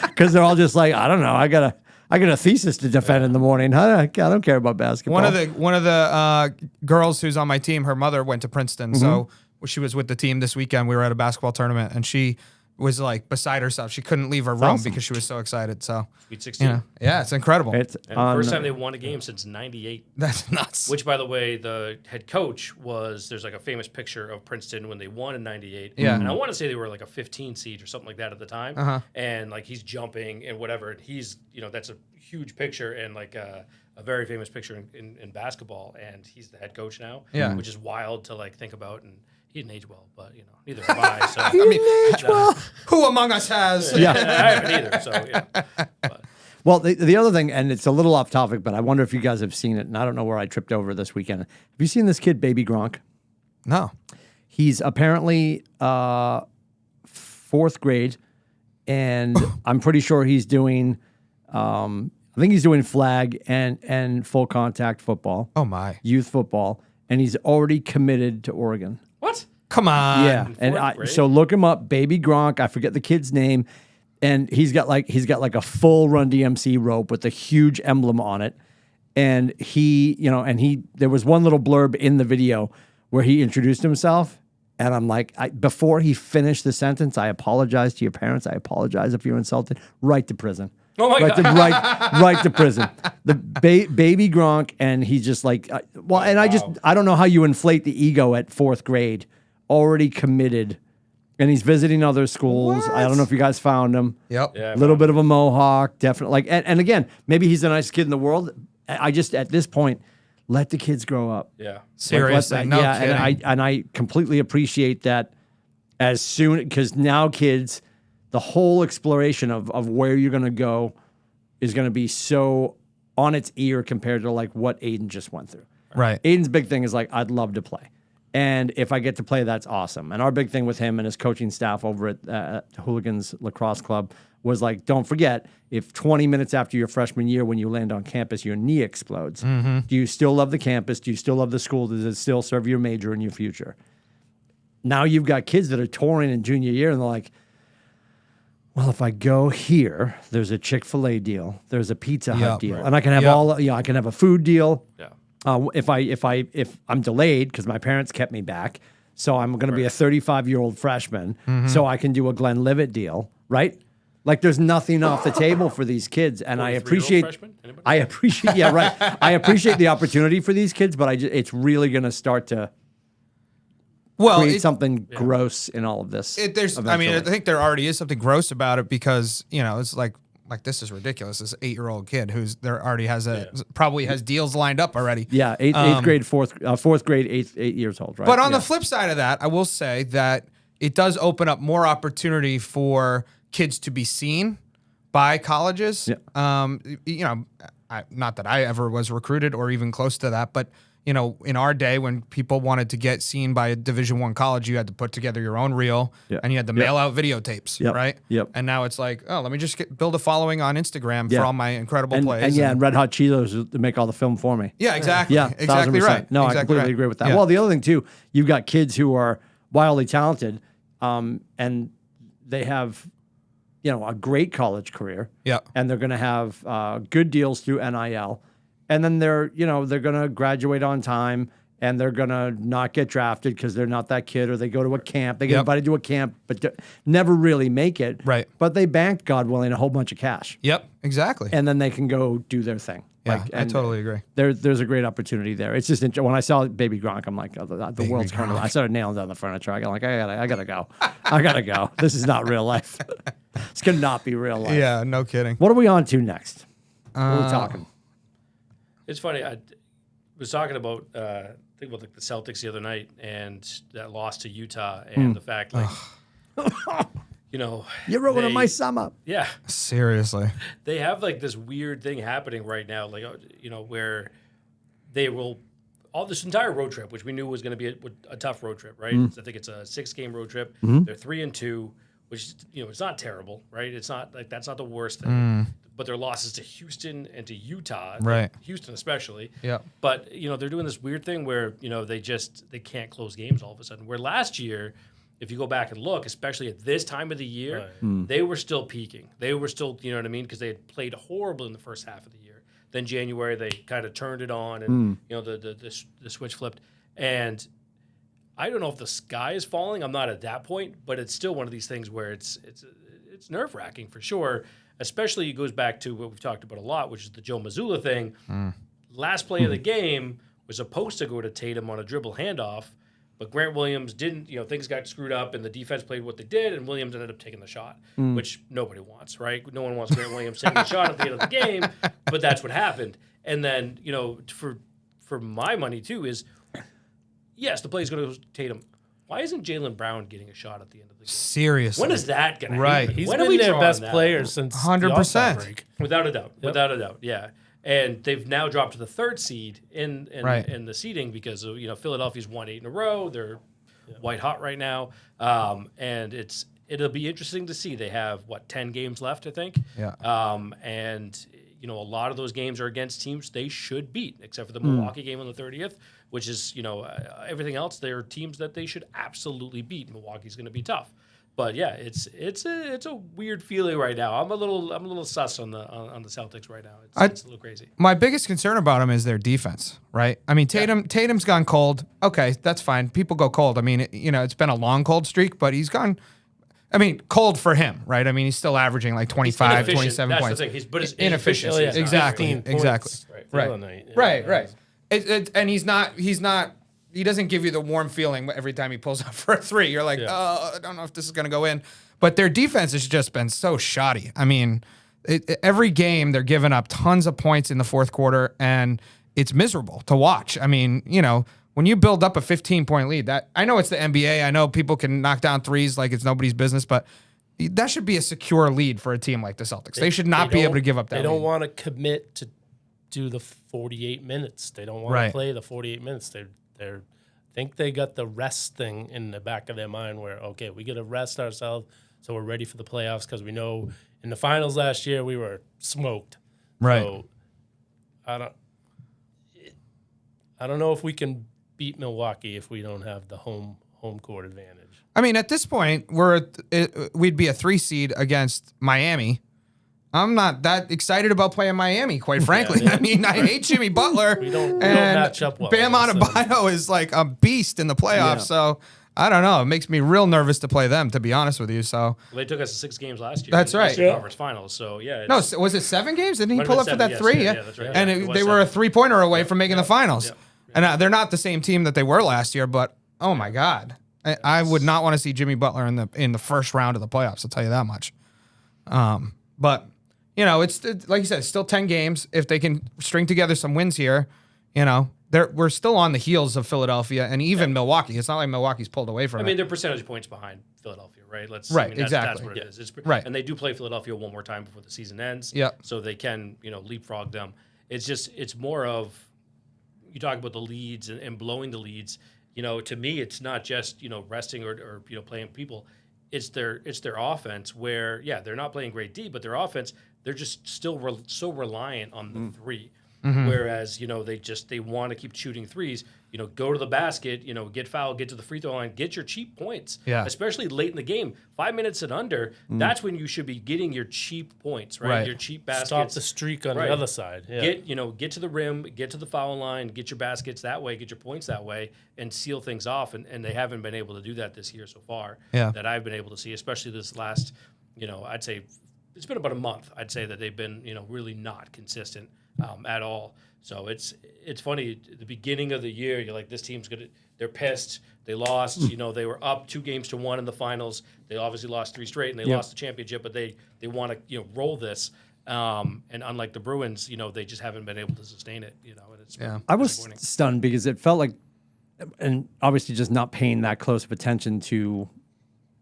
A: because they're all just like, I don't know, I got a thesis to defend in the morning. I don't care about basketball.
C: One of the girls who's on my team, her mother went to Princeton, so she was with the team this weekend. We were at a basketball tournament, and she was like beside herself. She couldn't leave her room
A: awesome.
C: because she was so excited. So
B: Sweet 16.
C: yeah, it's incredible.
A: It's
B: And the first time they won a game since '98.
C: That's nuts.
B: Which, by the way, the head coach there's like a famous picture of Princeton when they won in '98.
C: Yeah.
B: And I want to say they were like a 15 seed or something like that at the time.
C: Uh-huh.
B: And like he's jumping and whatever. And he's, that's a huge picture and like a very famous picture in basketball. And he's the head coach now.
C: Yeah.
B: Which is wild to like think about. And he didn't age well, but neither have I. So
C: Who among us has?
B: I haven't either. So yeah. But,
A: Well, the other thing, and it's a little off topic, but I wonder if you guys have seen it, and I don't know where I tripped over this weekend. Have you seen this kid, Baby Gronk?
C: No.
A: He's apparently 4th grade, and I'm pretty sure he's doing, I think he's doing flag and full contact football,
C: Oh my.
A: youth football, and he's already committed to Oregon.
B: what?
C: Come on.
A: Yeah, and
B: fourth grade?
A: so look him up, Baby Gronk. I forget the kid's name, and he's got like a full Run DMC rope with a huge emblem on it, and there was one little blurb in the video where he introduced himself, and I'm like, before he finished the sentence, I apologize to your parents. I apologize if you're insulted. Right to prison.
B: Oh my God.
A: Right to prison. The Baby Gronk, and he's just like, I don't know how you inflate the ego at 4th grade. Already committed, and he's visiting other schools. I don't know if you guys found him.
C: Yep.
B: Yeah.
A: A little bit of a mohawk, definitely. Like, and again, maybe he's the nicest kid in the world. I just at this point, let the kids grow up.
B: Yeah.
C: Seriously.
A: Like,
C: No
A: yeah,
C: kidding.
A: and I completely appreciate that. As soon because now kids, the whole exploration of where you're going to go is going to be so on its ear compared to like what Aiden just went through.
C: Right.
A: Aiden's big thing is like, I'd love to play. And if I get to play, that's awesome. And our big thing with him and his coaching staff over at Hooligans Lacrosse Club was like, don't forget, if 20 minutes after your freshman year, when you land on campus, your knee explodes, do you still love the campus? Do you still love the school? Does it still serve your major in your future? Now you've got kids that are touring in junior year, and they're like, well, if I go here, there's a Chick-fil-A deal, there's a Pizza Hut deal, and I can have I can have a food deal.
B: Yeah.
A: If I'm delayed because my parents kept me back, so I'm going to be a 35-year-old freshman, so I can do a Glenlivet deal, right? Like there's nothing off the table for these kids, and I
B: 43-year-old
A: appreciate.
B: freshman? Anybody?
A: I appreciate, yeah, right. I appreciate the opportunity for these kids, but it's really going to start to create something gross in all of this.
C: I think there already is something gross about it because it's like this is ridiculous. This 8-year-old kid probably has deals lined up already.
A: Yeah, eighth grade, fourth grade, 8 years old, right?
C: But on the flip side of that, I will say that it does open up more opportunity for kids to be seen by colleges.
A: Yeah.
C: Not that I ever was recruited or even close to that, but in our day when people wanted to get seen by a Division I college, you had to put together your own reel and you had to mail out videotapes, right?
A: Yep.
C: And now it's like, let me just build a following on Instagram for all my incredible plays.
A: And Red Hot Cheetos to make all the film for me.
C: Yeah, exactly.
A: Yeah,
C: exactly
A: 1000%.
C: right.
A: No,
C: exactly
A: I completely
C: right.
A: agree with that.
C: Yeah.
A: Well, the other thing too, you've got kids who are wildly talented, and they have, a great college career.
C: Yeah.
A: And they're going to have good deals through NIL, and then they're going to graduate on time, and they're going to not get drafted because they're not that kid, or they go to a camp, they get invited to a camp, but never really make it.
C: Right.
A: But they banked, God willing, a whole bunch of cash.
C: Yep, exactly.
A: And then they can go do their thing.
C: Yeah, I totally agree.
A: There's a great opportunity there. It's just when I saw Baby Gronk, I'm like, oh, the world's kind of. I started nailing down the furniture. I gotta go. I gotta go. This is not real life. This cannot be real life.
C: Yeah, no kidding.
A: What are we on to next? What are we talking?
B: It's funny. I was talking about think about like the Celtics the other night and that loss to Utah and the fact like you know
A: You ruined my summer.
B: Yeah,
C: Seriously.
B: they have like this weird thing happening right now, like where they will all this entire road trip, which we knew was going to be a tough road trip, right? I think it's a 6-game road trip. They're 3-2, which it's not terrible, right? It's not like that's not the worst thing. But their losses to Houston and to Utah,
C: Right?
B: Houston especially.
C: Yeah.
B: But they're doing this weird thing where they can't close games all of a sudden. Where last year, if you go back and look, especially at this time of the year, they were still peaking. They were still, you know what I mean, because they had played horrible in the first half of the year. Then January they kind of turned it on, and the switch flipped. And I don't know if the sky is falling. I'm not at that point, but it's still one of these things where it's nerve-wracking for sure. Especially it goes back to what we've talked about a lot, which is the Joe Mazzulla thing. Last play of the game was supposed to go to Tatum on a dribble handoff, but Grant Williams didn't. Things got screwed up, and the defense played what they did, and Williams ended up taking the shot, which nobody wants, right? No one wants Grant Williams taking the shot at the end of the game, but that's what happened. And then, for my money too is, yes, the play is going to go to Tatum. Why isn't Jaylen Brown getting a shot at the end of the game?
C: Seriously.
B: When is that going to
C: Right.
B: happen?
D: He's
B: When
D: been their best
B: that?
D: player since
C: 100%.
D: the All-Star break.
B: Without a doubt. Without a doubt, yeah. And they've now dropped to the 3rd seed in the seeding because of, Philadelphia's won 8 in a row. They're white hot right now. And it'll be interesting to see. They have 10 games left, I think.
C: Yeah.
B: And a lot of those games are against teams they should beat, except for the Milwaukee game on the 30th, which is everything else. They're teams that they should absolutely beat. Milwaukee's going to be tough. But yeah, it's a weird feeling right now. I'm a little sus on the Celtics right now. It's a little crazy.
C: My biggest concern about them is their defense, right? I mean, Tatum's gone cold. Okay, that's fine. People go cold. I mean, it's been a long cold streak, but he's gone. I mean, cold for him, right? I mean, he's still averaging like 25, 27
B: That's
C: points.
B: the thing. But his
C: inefficient.
B: inefficiency is
C: Exactly.
D: 15
C: Exactly.
D: points
C: Right.
D: the other night.
C: Right. And he's not. He doesn't give you the warm feeling every time he pulls up for a 3. You're like, oh, I don't know if this is going to go in. But their defense has just been so shoddy. I mean, every game they're giving up tons of points in the fourth quarter, and it's miserable to watch. I mean, when you build up a 15-point lead, that I know it's the NBA. I know people can knock down threes like it's nobody's business, but that should be a secure lead for a team like the Celtics. They should not be able to give up that
D: They
C: lead.
D: don't want to commit to do the 48 minutes. They don't want to play the 48 minutes. They think they got the rest thing in the back of their mind where, okay, we got to rest ourselves so we're ready for the playoffs because we know in the finals last year we were smoked.
C: Right.
D: So I don't know if we can beat Milwaukee if we don't have the home court advantage.
C: I mean, at this point, we'd be a 3 seed against Miami. I'm not that excited about playing Miami, quite frankly.
D: Yeah.
C: I mean, I hate Jimmy Butler.
D: We don't match up well.
C: Bam Adebayo is like a beast in the playoffs. So I don't know. It makes me real nervous to play them, to be honest with you. So
B: Well, they took us to 6 games last year.
C: That's
B: in the
C: right.
B: Eastern
C: Yeah.
B: Conference Finals. So yeah.
C: no, was it 7 games? Didn't he
B: Might have
C: pull
B: been
C: up for
B: 7,
C: that
B: yes,
C: 3?
B: yeah, that's right.
C: And
B: Yeah, it was
C: they were a
B: 7.
C: 3-pointer away from making the finals.
B: Yep.
C: And they're not the same team that they were last year. But oh my God, I would not want to see Jimmy Butler in the first round of the playoffs. I'll tell you that much. But it's like you said, it's still 10 games. If they can string together some wins here, we're still on the heels of Philadelphia and even Milwaukee. It's not like Milwaukee's pulled away from
B: I mean,
C: it.
B: they're percentage points behind Philadelphia, right? That's
C: Exactly.
B: That's what it is.
C: Right.
B: And they do play Philadelphia one more time before the season ends.
C: Yep.
B: So they can, leapfrog them. It's more of, you talk about the leads and blowing the leads. To me, it's not just resting or playing people. It's their offense where they're not playing great D, but their offense they're just still so reliant on the 3. Mm-hmm. Whereas they want to keep shooting threes. Go to the basket. Get fouled, get to the free throw line, get your cheap points.
C: Yeah.
B: Especially late in the game, 5 minutes and under. That's when you should be getting your cheap points, right? Your cheap baskets.
D: Stop the streak on the other side. Yeah.
B: Get to the rim, get to the foul line, get your baskets that way, get your points that way, and seal things off. And they haven't been able to do that this year so far.
C: Yeah.
B: That I've been able to see, especially this last, I'd say it's been about a month. I'd say that they've been, really not consistent at all. So it's funny. At the beginning of the year, you're like, this team's they're pissed. They lost. They were up 2-1 in the finals. They obviously lost 3 straight, and they lost the championship. But they want to roll this. And unlike the Bruins, they just haven't been able to sustain it. And it's
A: I was
B: disappointing.
A: stunned because it felt like, and obviously just not paying that close of attention to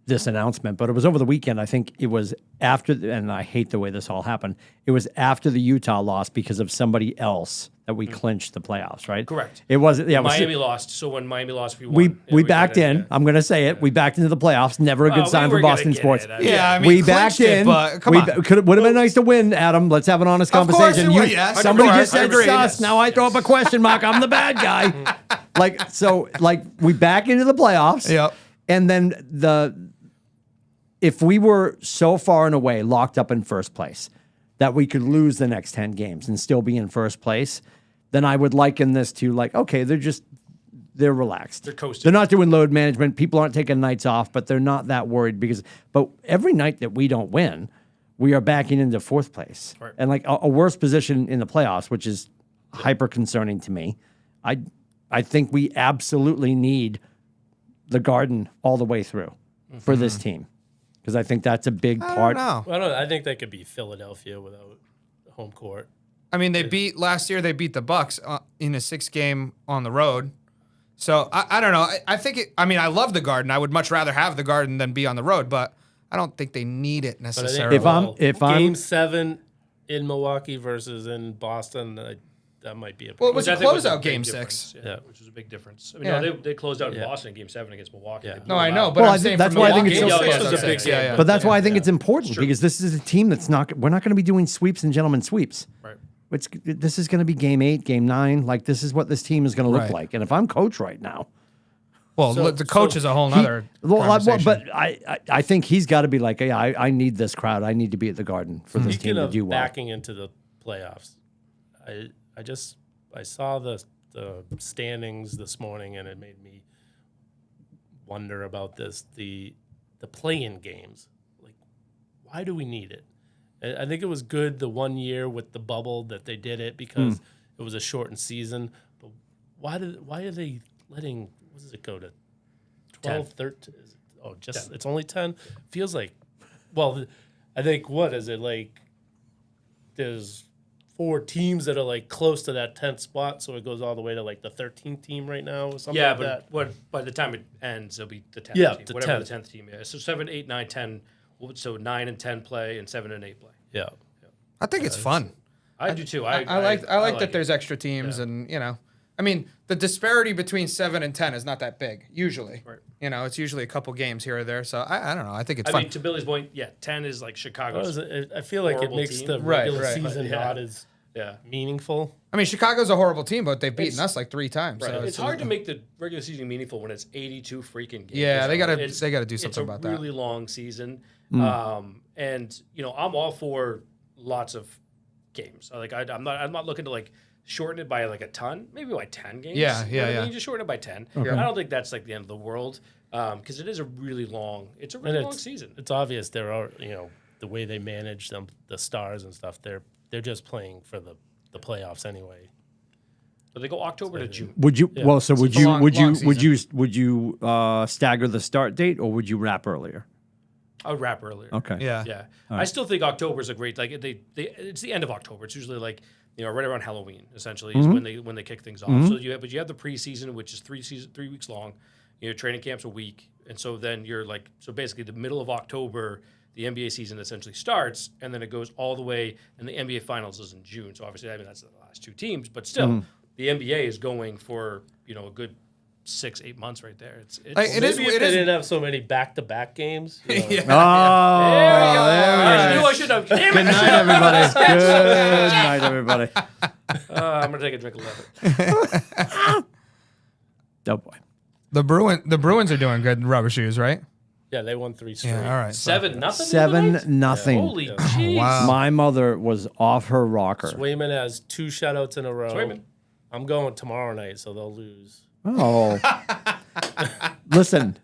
A: this announcement, but it was over the weekend. I think it was after, and I hate the way this all happened. It was after the Utah loss because of somebody else that we clinched the playoffs, right?
B: Correct.
A: It wasn't. Yeah,
B: Miami lost. So when Miami lost, we won.
A: we
B: Yeah,
A: backed
B: got it,
A: in.
B: yeah.
A: I'm going to say it. We backed into the playoffs. Never a good
B: Well,
A: sign
B: we
A: for
B: were gonna
A: Boston
B: get
A: sports.
B: it. I mean,
C: Yeah, I mean,
A: we
C: clinched
A: backed
C: it,
A: in.
C: but come on.
A: Would have been nice to win, Adam. Let's have an honest
C: Of course
A: conversation.
C: it would, yes.
A: Somebody
C: Of
A: just
C: course.
A: said
C: Agreed.
A: sus. Now I throw up a question mark. I'm the bad guy. We back into the playoffs.
C: Yep.
A: And then if we were so far and away locked up in first place that we could lose the next 10 games and still be in first place, then I would liken this to okay, they're relaxed.
B: They're coasting.
A: They're not doing load management. People aren't taking nights off, but they're not that worried but every night that we don't win, we are backing into fourth place.
B: Right.
A: And a worse position in the playoffs, which is hyper concerning to me. I think we absolutely need the Garden all the way through for this team. Because I think that's a big part.
C: No.
D: I think they could beat Philadelphia without home court.
C: I mean, last year they beat the Bucks in a 6-game on the road. So I don't know. I think I love the Garden. I would much rather have the Garden than be on the road, but I don't think they need it
D: But I think,
C: necessarily.
A: If I'm-
D: Game 7 in Milwaukee versus in Boston, that might be a
C: Well, it was
B: Which
C: a
B: I think was
C: closeout
B: big
C: Game
B: difference,
C: 6.
B: Yeah,
D: Yeah.
B: which was a big difference. I mean,
C: Yeah.
B: they closed out in
D: Yeah.
B: Boston in Game 7 against Milwaukee.
D: Yeah.
B: They blew
C: No, I
B: them
C: know,
B: out.
C: but
A: Well,
C: I'm
A: I think
C: saying
A: that's
C: for
A: why I think
C: Milwaukee,
A: it's so
C: it was
B: close.
C: a
B: It's a
C: big
B: big
C: game.
B: game.
A: But that's why I think it's important because this is a team that's not. We're not going to be doing sweeps and gentlemen sweeps.
B: Right.
A: This is going to be game 8, game 9. This is what this team is going to look
C: Right.
A: like. And if I'm coach right now,
C: Well, the coach is a whole nother conversation.
A: but I think he's got to be like, hey, I need this crowd. I need to be at the Garden for this team
D: Speaking
A: to
D: of
A: do well.
D: backing into the playoffs, I saw the standings this morning and it made me wonder about this. The play-in games, why do we need it? I think it was good the 1 year with the bubble that they did it because it was a shortened season. But why are they letting, what does it go to? 12, 13? Oh, just 10. It's only 10? Feels like, well, I think, what is it, there's 4 teams that are close to that 10th spot, so it goes all the way to the 13th team right now or something like that.
B: By the time it ends, it'll be the 10th
D: Yeah,
B: team,
D: the
B: whatever
D: 10th.
B: the 10th team is. So 7, 8, 9, 10. So 9 and 10 play and 7 and 8 play.
D: Yeah.
C: I think it's fun.
B: I do too.
C: I like that
B: it.
C: there's extra teams, and I mean, the disparity between 7 and 10 is not that big usually.
B: Right.
C: It's usually a couple games here or there. So I don't know. I think it's
B: I
C: fun.
B: mean, to Billy's point, 10 is Chicago's.
D: I feel like it
B: horrible
D: makes
B: team.
D: the
C: Right,
D: regular
C: right.
D: season
B: Yeah.
D: not as
B: Yeah.
D: meaningful.
C: I mean, Chicago's a horrible team, but they've beaten us 3 times.
B: Right.
C: So
B: It's hard to make the regular season meaningful when it's 82 freaking games.
C: Yeah, they gotta
B: It's-
C: do something about
B: It's a
C: that.
B: really long season, and I'm all for lots of games. I'm not looking to shorten it by a ton, maybe by 10 games.
C: Yeah,
B: You know what I
C: yeah.
B: mean? Just shorten it by 10. I don't think that's the end of the world because it is a really long. It's a really long season.
D: It's obvious there are, the way they manage them, the stars and stuff. They're just playing for the playoffs anyway.
B: But they go October to June.
A: Would you?
D: Yeah.
A: Well, so would
C: It's a
A: you?
C: long-
A: Would you?
C: long
A: Would you? Would you stagger the start date, or would you wrap earlier?
B: I would wrap earlier.
A: Okay.
C: Yeah.
B: Yeah, I still think October is a great it's the end of October. It's usually right around Halloween essentially is when they kick things off. So you have the preseason, which is 3 weeks long. Training camp's a week, and so then you're so basically the middle of October, the NBA season essentially starts, and then it goes all the way, and the NBA finals is in June. So obviously, that's the last 2 teams, but still, the NBA is going for a good 6-8 months right there. It's
C: It
D: Maybe
C: is-
D: if
C: it
D: they
C: is-
D: didn't have so many back-to-back games.
A: Oh,
B: There we go.
A: there
B: I
A: it
B: knew
A: is.
B: I should have. Damn
A: Good
B: it.
A: night, everybody. Good night, everybody.
B: I'm gonna take a drink of leather.
A: Oh boy.
C: The Bruins are doing good in rubber shoes, right?
D: Yeah, they won 3 straight.
C: Yeah. All right.
B: 7-0. the other
A: 7-0.
B: night? Holy jeez.
C: Wow.
A: My mother was off her rocker.
D: Swayman has 2 shutouts in a row.
B: Swayman.
D: I'm going tomorrow night, so they'll lose.
A: Oh. Listen.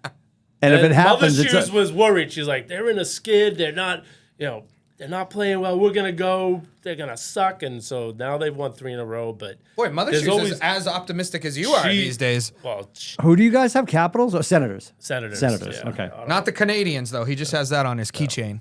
A: And if it happens,
D: Mother
A: it's
D: Shoes
A: a,
D: was worried. She's like, they're in a skid. They're not, they're not playing well. We're gonna go. They're gonna suck. And so now they've won 3 in a row. But
C: Boy, Mother
D: There's
C: Shoes
D: always-
C: is as optimistic as you are
D: She-
C: these days.
D: well,
A: who do you guys have? Capitals or Senators?
D: Senators.
A: Senators.
D: yeah.
A: Okay.
C: Not the Canadians though. He just has that on his keychain.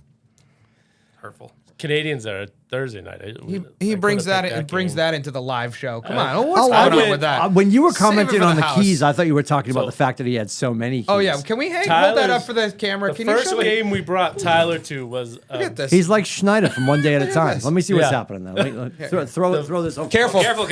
B: Hurtful.
D: Canadians are Thursday night.
C: He brings that into the live show. Come on, what's
A: I
C: going on with that?
A: When you were
C: Save it
A: commenting
C: for
A: on
C: the
A: the
C: house.
A: keys, I thought you were talking about the fact that he had so many keys.
C: Oh yeah, can we hold that up for the camera?
D: The
C: Can you
D: first
C: show me?
D: game we brought Tyler to was
C: Look at this.
A: He's like Schneider from One Day at a Time.
C: this.
A: Let me see what's
D: Yeah.
A: happening there. Throw this over.
C: Careful.
B: Careful.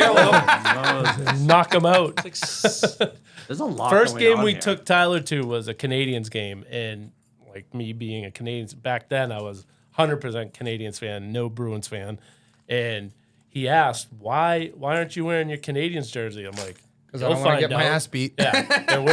D: knock him out.
A: There's a lot.
D: First
A: going
D: game
A: on
D: we
A: here.
D: took Tyler to was a Canadians game, and like me being a Canadians back then, I was 100% Canadians fan, no Bruins fan, and he asked why aren't you wearing your Canadians jersey? I'm like,
C: Because I don't want to get my ass beat.
D: Yeah, and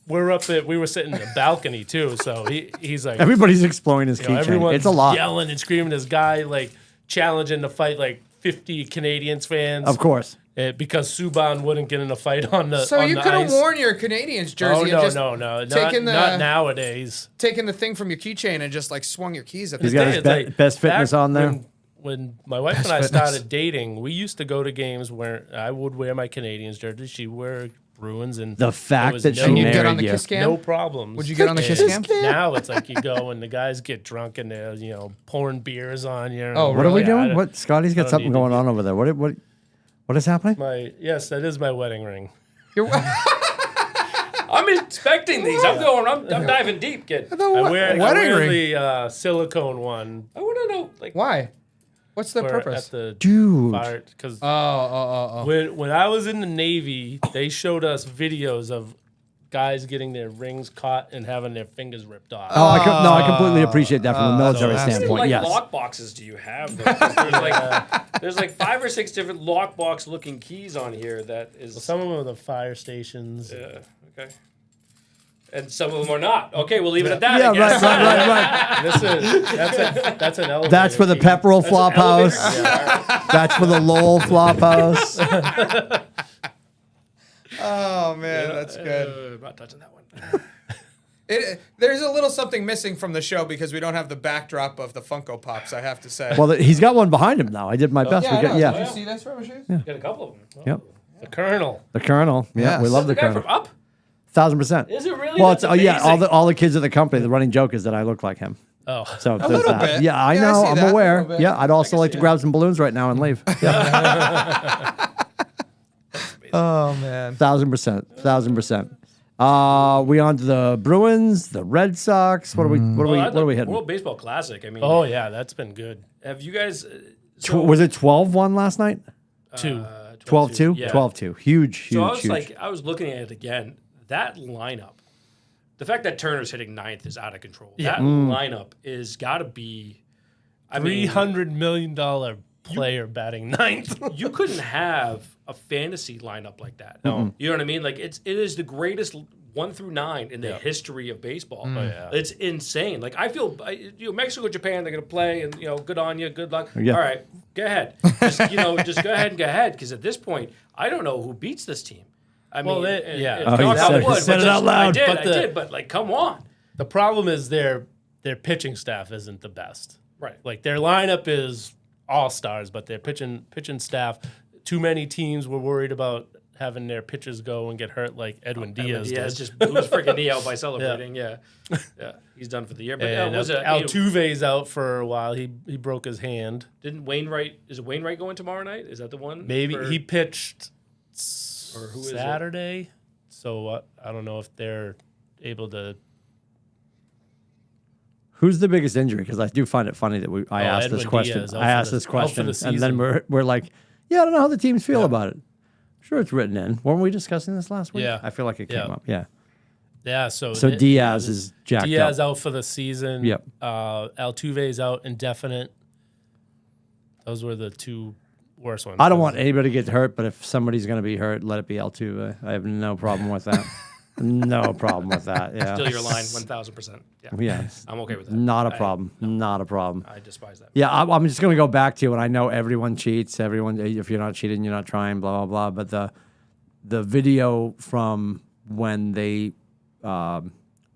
D: we were sitting in the balcony too, so he's like,
A: Everybody's exploring his keychain.
D: everyone's
A: It's a lot.
D: yelling and screaming. This guy like challenging to fight like 50 Canadians fans,
A: Of course.
D: because Subban wouldn't get in a fight on the.
C: So
D: on
C: you
D: the
C: could have
D: ice.
C: worn your Canadians jersey
D: Oh
C: and
D: no,
C: just
D: no, not
C: the-
D: nowadays.
C: taken the thing from your keychain and just like swung your keys at the
A: He's got
C: day.
A: his
D: It's like,
A: best fitness
D: back
A: on there.
D: When my wife and I started dating, we used to go to games where I would wear my Canadians jersey, she would wear Bruins, and
A: The
D: there
A: fact
D: was
A: that
D: no,
A: she
C: And you'd get on
A: married
C: the
A: you.
C: kiss cam?
D: no problems.
C: Would you get on the kiss
D: And
C: cam?
D: Now it's like you go and the guys get drunk and they're pouring beers on you.
C: Oh,
A: What are we
C: really?
A: doing? What? Scotty's got
D: don't
A: something
D: need
A: going
D: to
A: on over there. What is happening?
D: Yes, that is my wedding ring.
C: You're-
B: I'm inspecting these. I'm diving deep, kid.
D: I wear
C: wedding ring.
D: the silicone one.
B: I want to know, like,
C: Why? What's the
D: for-
C: purpose?
D: At the
A: Dude.
D: fire, because
C: Oh.
D: when I was in the Navy, they showed us videos of guys getting their rings caught and having their fingers ripped off.
A: Oh, I completely appreciate that from a military
C: that's-
A: standpoint.
B: like
A: Yes.
B: lock boxes do you have? Though? 'Cause there's like 5 or 6 different lockbox looking keys on here. That is
D: Some of them are the fire stations.
B: Yeah. Okay. And some of them are not. Okay, we'll leave it at that.
A: Yeah,
B: I guess.
A: right.
D: That's an elevator.
A: That's for the
D: key.
A: Pepperell flop
B: elevator.
A: house. That's for the Lowell flop house.
C: Oh man, that's good.
B: I'm not touching that one.
C: There's a little something missing from the show because we don't have the backdrop of the Funko Pops. I have to say.
A: Well, he's got one behind him now. I did my best.
C: yeah, I know.
A: Yeah.
C: Did you see this, Rubber Shoes?
B: Got a couple of them.
A: Yep.
D: The Colonel.
A: The Colonel. Yeah,
C: Yes.
A: we love
B: The
A: the
B: guy
A: Colonel.
B: from Up?
A: 1,000%.
B: Is it really?
A: Well,
B: That's
A: it's all
B: amazing.
A: the kids at the company. The running joke is that I look like him.
D: Oh,
A: So there's
C: little
A: that.
C: bit.
A: Yeah, I
C: Yeah, I
A: know.
C: see
A: I'm
C: that, a
A: aware.
C: little bit.
A: Yeah, I'd also like to grab some balloons right now and leave. Yeah,
C: Oh man.
A: 1,000%. 1,000%. We on to the Bruins, the Red Sox. What are we? What are we hitting?
B: World Baseball Classic. I mean,
D: oh yeah, that's been good.
B: have you guys?
A: Was it 12-1 last night?
D: 2.
A: 12-2.
B: Yeah.
A: 12-2. Huge.
B: So I was
A: Huge.
B: I was looking at it again. That lineup, the fact that Turner's hitting 9th is out of control. That lineup is got to be. I mean,
D: $300 million player batting ninth.
B: you couldn't have a fantasy lineup like that. No, you know what I mean. Like it is the greatest 1 through 9 in the history of baseball.
D: yeah.
B: It's insane. Like I feel, Mexico, Japan, they're gonna play, and good on you, good luck.
A: Yeah.
B: All right, go ahead. Just go ahead and go ahead, because at this point, I don't know who beats this team. I
D: Well,
B: mean,
D: yeah.
B: and
A: Oh,
B: knock
A: you
B: on
A: said-
B: wood,
A: you said
B: but
A: it out
B: just-
A: loud.
B: I
D: But
B: did, but like, come on.
D: The problem is their pitching staff isn't the best.
B: Right.
D: Like their lineup is all stars, but their pitching staff. Too many teams were worried about having their pitchers go and get hurt, like Edwin Diaz.
B: Diaz
D: did.
B: just blew his freaking knee out by celebrating. Yeah. He's done for the year. But
D: And Altuve's out for a while. He broke his hand.
B: Didn't Wainwright? Is it Wainwright going tomorrow night? Is that the one?
D: Maybe
B: for-
D: he pitched
B: Or who is it?
D: Saturday. So I don't know if they're able to.
A: Who's the biggest injury? Because I do find it funny that I asked this
D: Edwin
A: question.
D: Diaz, out
A: I
D: for
A: asked
D: the-
A: this
D: out for
A: question,
D: the
A: and then
D: season.
A: we're like, yeah, I don't know how the teams feel about it. Sure, it's written in. Weren't we discussing this last week?
D: Yeah.
A: I feel like it came
D: Yeah.
A: up. Yeah.
D: Yeah. So
A: Diaz is jacked
D: Diaz
A: up.
D: out for the season.
A: Yep.
D: Altuve's out indefinite. Those were the two worst ones.
A: I don't want anybody to get hurt, but if somebody's going to be hurt, let it be Altuve. I have no problem with that. No problem with that. Yeah.
B: Still your line, 1,000%. Yeah.
A: Yeah.
B: I'm okay with that.
A: Not a problem. Not a problem.
B: I despise that.
A: Yeah, I'm just going to go back to, and I know everyone cheats. Everyone, if you're not cheating, you're not trying. Blah blah blah. But the video from when they, what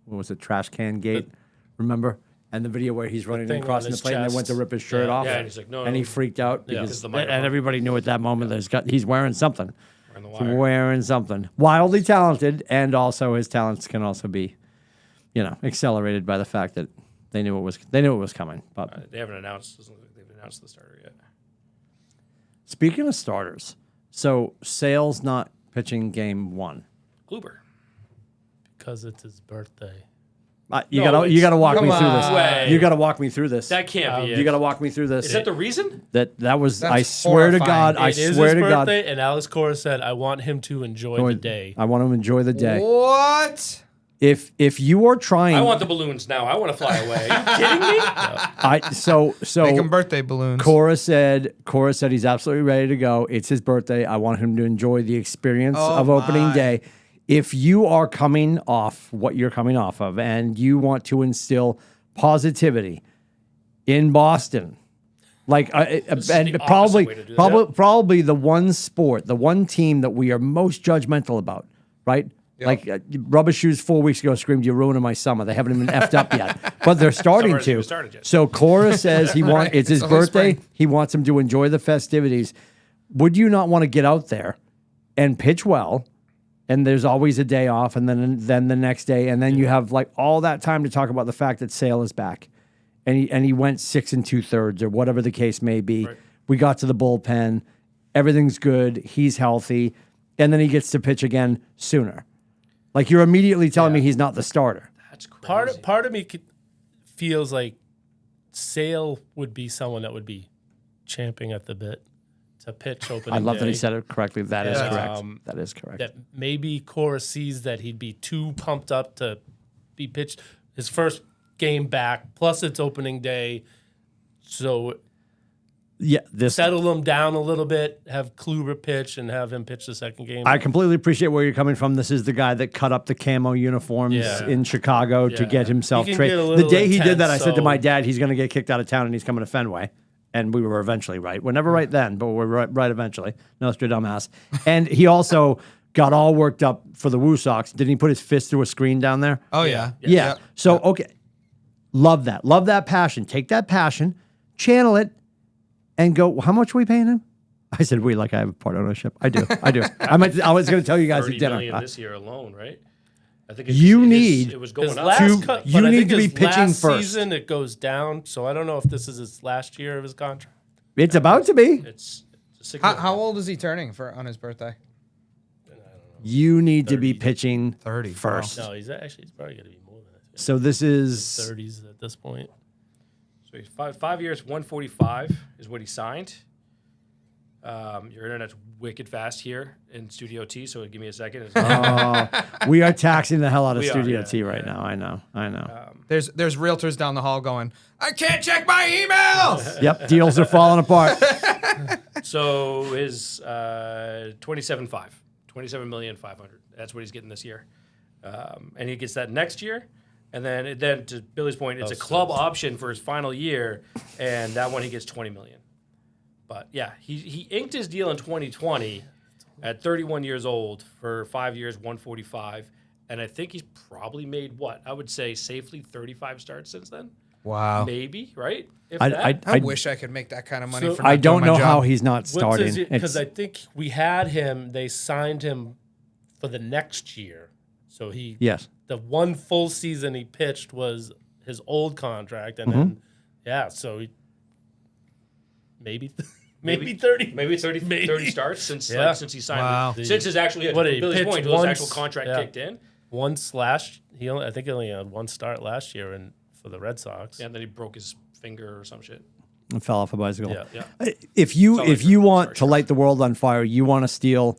A: was it, trash can gate? Remember? And the video where he's running
D: thing
A: and crossing
D: on
A: the
D: his
A: plate, and they went to
D: chest.
A: rip his shirt
D: Yeah.
A: off.
B: Yeah, and he's like, no,
A: and he
B: no.
A: freaked out
B: Yeah,
A: because
B: 'cause the
A: and
B: microphone.
A: everybody knew at that moment that he's wearing something.
B: We're on the
A: He's
B: wire.
A: wearing something. Wildly talented, and also his talents can also be, accelerated by the fact that They knew it was coming. But
B: They haven't announced. Doesn't look like they've announced the starter yet.
A: speaking of starters, so Sale's not pitching game 1.
B: Kluber.
D: Because it's his birthday.
A: You
B: No,
A: gotta walk me
C: come
A: through
C: on.
A: this. You gotta walk me through this.
B: That can't be it.
A: You gotta walk me through this.
B: Is that the reason?
A: That was.
C: That's
A: I swear to
C: horrifying.
A: God. I
D: It is
A: swear
D: his
A: to God.
D: birthday, and Alex Cora said, I want him to enjoy the day.
A: I want to enjoy the day.
C: What?
A: If you are trying,
B: I want the balloons now. I want to fly away. Are you kidding me?
A: so
C: Make him birthday balloons.
A: Cora said he's absolutely ready to go. It's his birthday. I want him to enjoy the experience of opening
C: my.
A: day. If you are coming off what you're coming off of and you want to instill positivity in Boston, like
B: is
A: and
B: the
A: probably
B: opposite way to do that.
A: probably the one sport, the one team that we are most judgmental about, right? Like Rubber Shoes 4 weeks ago screamed, "You're ruining my summer." They haven't even effed up yet, but they're starting
B: Summer hasn't
A: to.
B: even started yet.
A: So Cora says he wants.
C: Right.
A: It's his
C: It's only
A: birthday.
C: spring.
A: He wants him to enjoy the festivities. Would you not want to get out there and pitch well? And there's always a day off, and then the next day, and then you have like all that time to talk about the fact that Sale is back, and he went 6 2/3 or whatever the case may be.
B: Right.
A: We got to the bullpen, everything's good, he's healthy, and then he gets to pitch again sooner. Like you're immediately telling me he's not the starter.
B: That's crazy.
D: Part of me feels like Sale would be someone that would be champing at the bit to pitch opening
A: I love that he
D: day.
A: said it correctly. That is
D: Yeah.
A: correct. That is correct.
D: That maybe Cora sees that he'd be too pumped up to be pitched his first game back, plus it's opening day. So
A: Yeah, this
D: settle him down a little bit, have Kluber pitch, and have him pitch the second game.
A: I completely appreciate where you're coming from. This is the guy that cut up the camo uniforms
D: Yeah.
A: in Chicago to
B: Yeah.
A: get himself
D: He can
A: traded.
D: get a
A: The
D: little
A: day he did that, I
D: intense,
A: said to
D: so-
A: my dad, he's going to get kicked out of town and he's coming to Fenway. And we were eventually right. We're never right then, but we're right eventually. Nostradamus. And he also got all worked up for the Woo Sox. Didn't he put his fist through a screen down there?
C: Oh yeah.
A: Yeah. So, okay. Love that. Love that passion. Take that passion, channel it, and go, how much are we paying him? I said, we, like I have part ownership. I do. I was going to tell you guys at
B: $30
A: dinner.
B: million this year alone, right? I think
A: You need-
B: it was going
D: His
B: up.
D: last
A: Two-
D: cut,
A: you
D: but I
A: need
D: think
A: to be
D: his
A: pitching
D: last
A: first.
D: season it goes down, so I don't know if this is his last year of his contract.
A: It's about to be.
B: It's a signal.
C: How old is he turning on his birthday?
A: You need to be pitching
C: 30.
A: first.
D: No, he's probably going to be more than that.
A: So this is
D: 30s at this point.
B: So he's 5 years, 145 is what he signed. Your internet's wicked fast here in Studio T, so give me a second.
A: we are taxing the hell out of
B: We are,
A: Studio
B: yeah,
A: T right
B: yeah.
A: now. I know.
C: There's realtors down the hall going, I can't check my emails.
A: Yep, deals are falling apart.
B: So his 27.5, 27,500,000. That's what he's getting this year, and he gets that next year. And then to Billy's point, it's a club option for his final year, and that one he gets 20 million. But yeah, he inked his deal in 2020 at 31 years old for 5 years, 145, and I think he's probably made what I would say safely 35 starts since then.
C: Wow.
B: Maybe, right? If
A: I
B: that.
C: wish I could make that kind of money
D: So-
C: for not
A: I don't
C: doing my
A: know
C: job.
A: how he's not starting.
D: Because I think we had him. They signed him for the next year, so he
A: Yes.
D: the one full season he pitched was his old contract, and
A: Mm-hmm.
D: then so he, maybe 30,
B: Maybe 30 starts since
D: Yeah.
B: since he signed.
C: Wow.
B: Since his actually
D: What did he
B: Billy's
D: pitch
B: point, his
D: once?
B: actual contract
D: Yeah.
B: kicked in,
D: once I think he only had one start last year for the Red Sox.
B: and then he broke his finger or some shit.
A: And fell off a bicycle.
D: Yeah.
B: Yeah.
A: If you
B: Sorry,
A: want
B: sorry,
A: to light the world on fire, you want to steal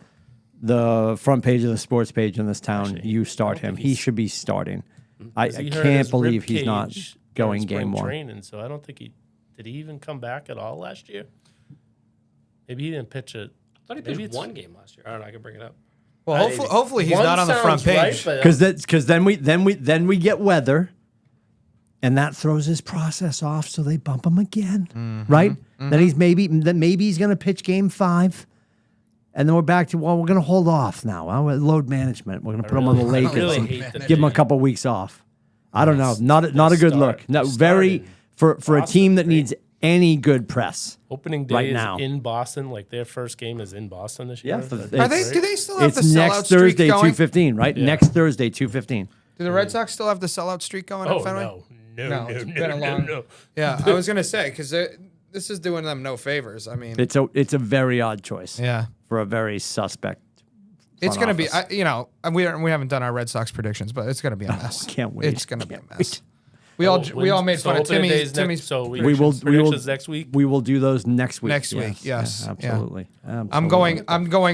A: the front page of the sports page in this town, you start him. He should be starting. I
D: He hurt
A: can't
D: his
A: believe
D: rib
A: he's not
D: cage
A: going
D: during
A: game
D: spring
A: one.
D: training, so I don't think did he even come back at all last year? Maybe he didn't pitch it.
B: I thought he
D: Maybe
B: pitched
D: it's-
B: one game last year. I don't know. I can bring it up.
C: Well, hopefully he's not on the front page.
A: Because then we get weather, and that throws his process off. So they bump him again, right? Then maybe he's going to pitch game 5, and then we're back to we're going to hold off now. Load management. We're going to put him on the
D: really- I
A: Lakers
D: really
A: and
D: hate the
A: give him a
D: name.
A: couple weeks off. I don't know. Not a good
D: start-
A: look. No,
D: start
A: very
D: in
A: for a
D: Boston,
A: team that
D: right?
A: needs any good press.
D: Opening day
A: right
D: is
A: now.
D: in Boston. Like their first game is in Boston this year.
A: Yeah,
C: Do they still have the
A: It's
C: sellout
A: next
C: streak
A: Thursday,
C: going?
A: 2:15, right?
D: Yeah.
A: Next Thursday, 2:15.
C: Do the Red Sox still have the sellout streak going
D: Oh
C: at Fenway?
D: no,
C: No, it's been a long. Yeah, I was gonna say because this is doing them no favors. I mean,
A: It's a very odd choice.
C: yeah,
A: For a very suspect.
C: it's
A: front
C: gonna be.
A: office.
C: We haven't done our Red Sox predictions, but it's gonna be a mess.
A: Can't wait.
C: It's gonna be a mess. We all made fun of Timmy's.
A: we will
D: predictions next week.
A: We will do those next week.
C: Next week, yes.
A: Yeah, absolutely.
C: I'm going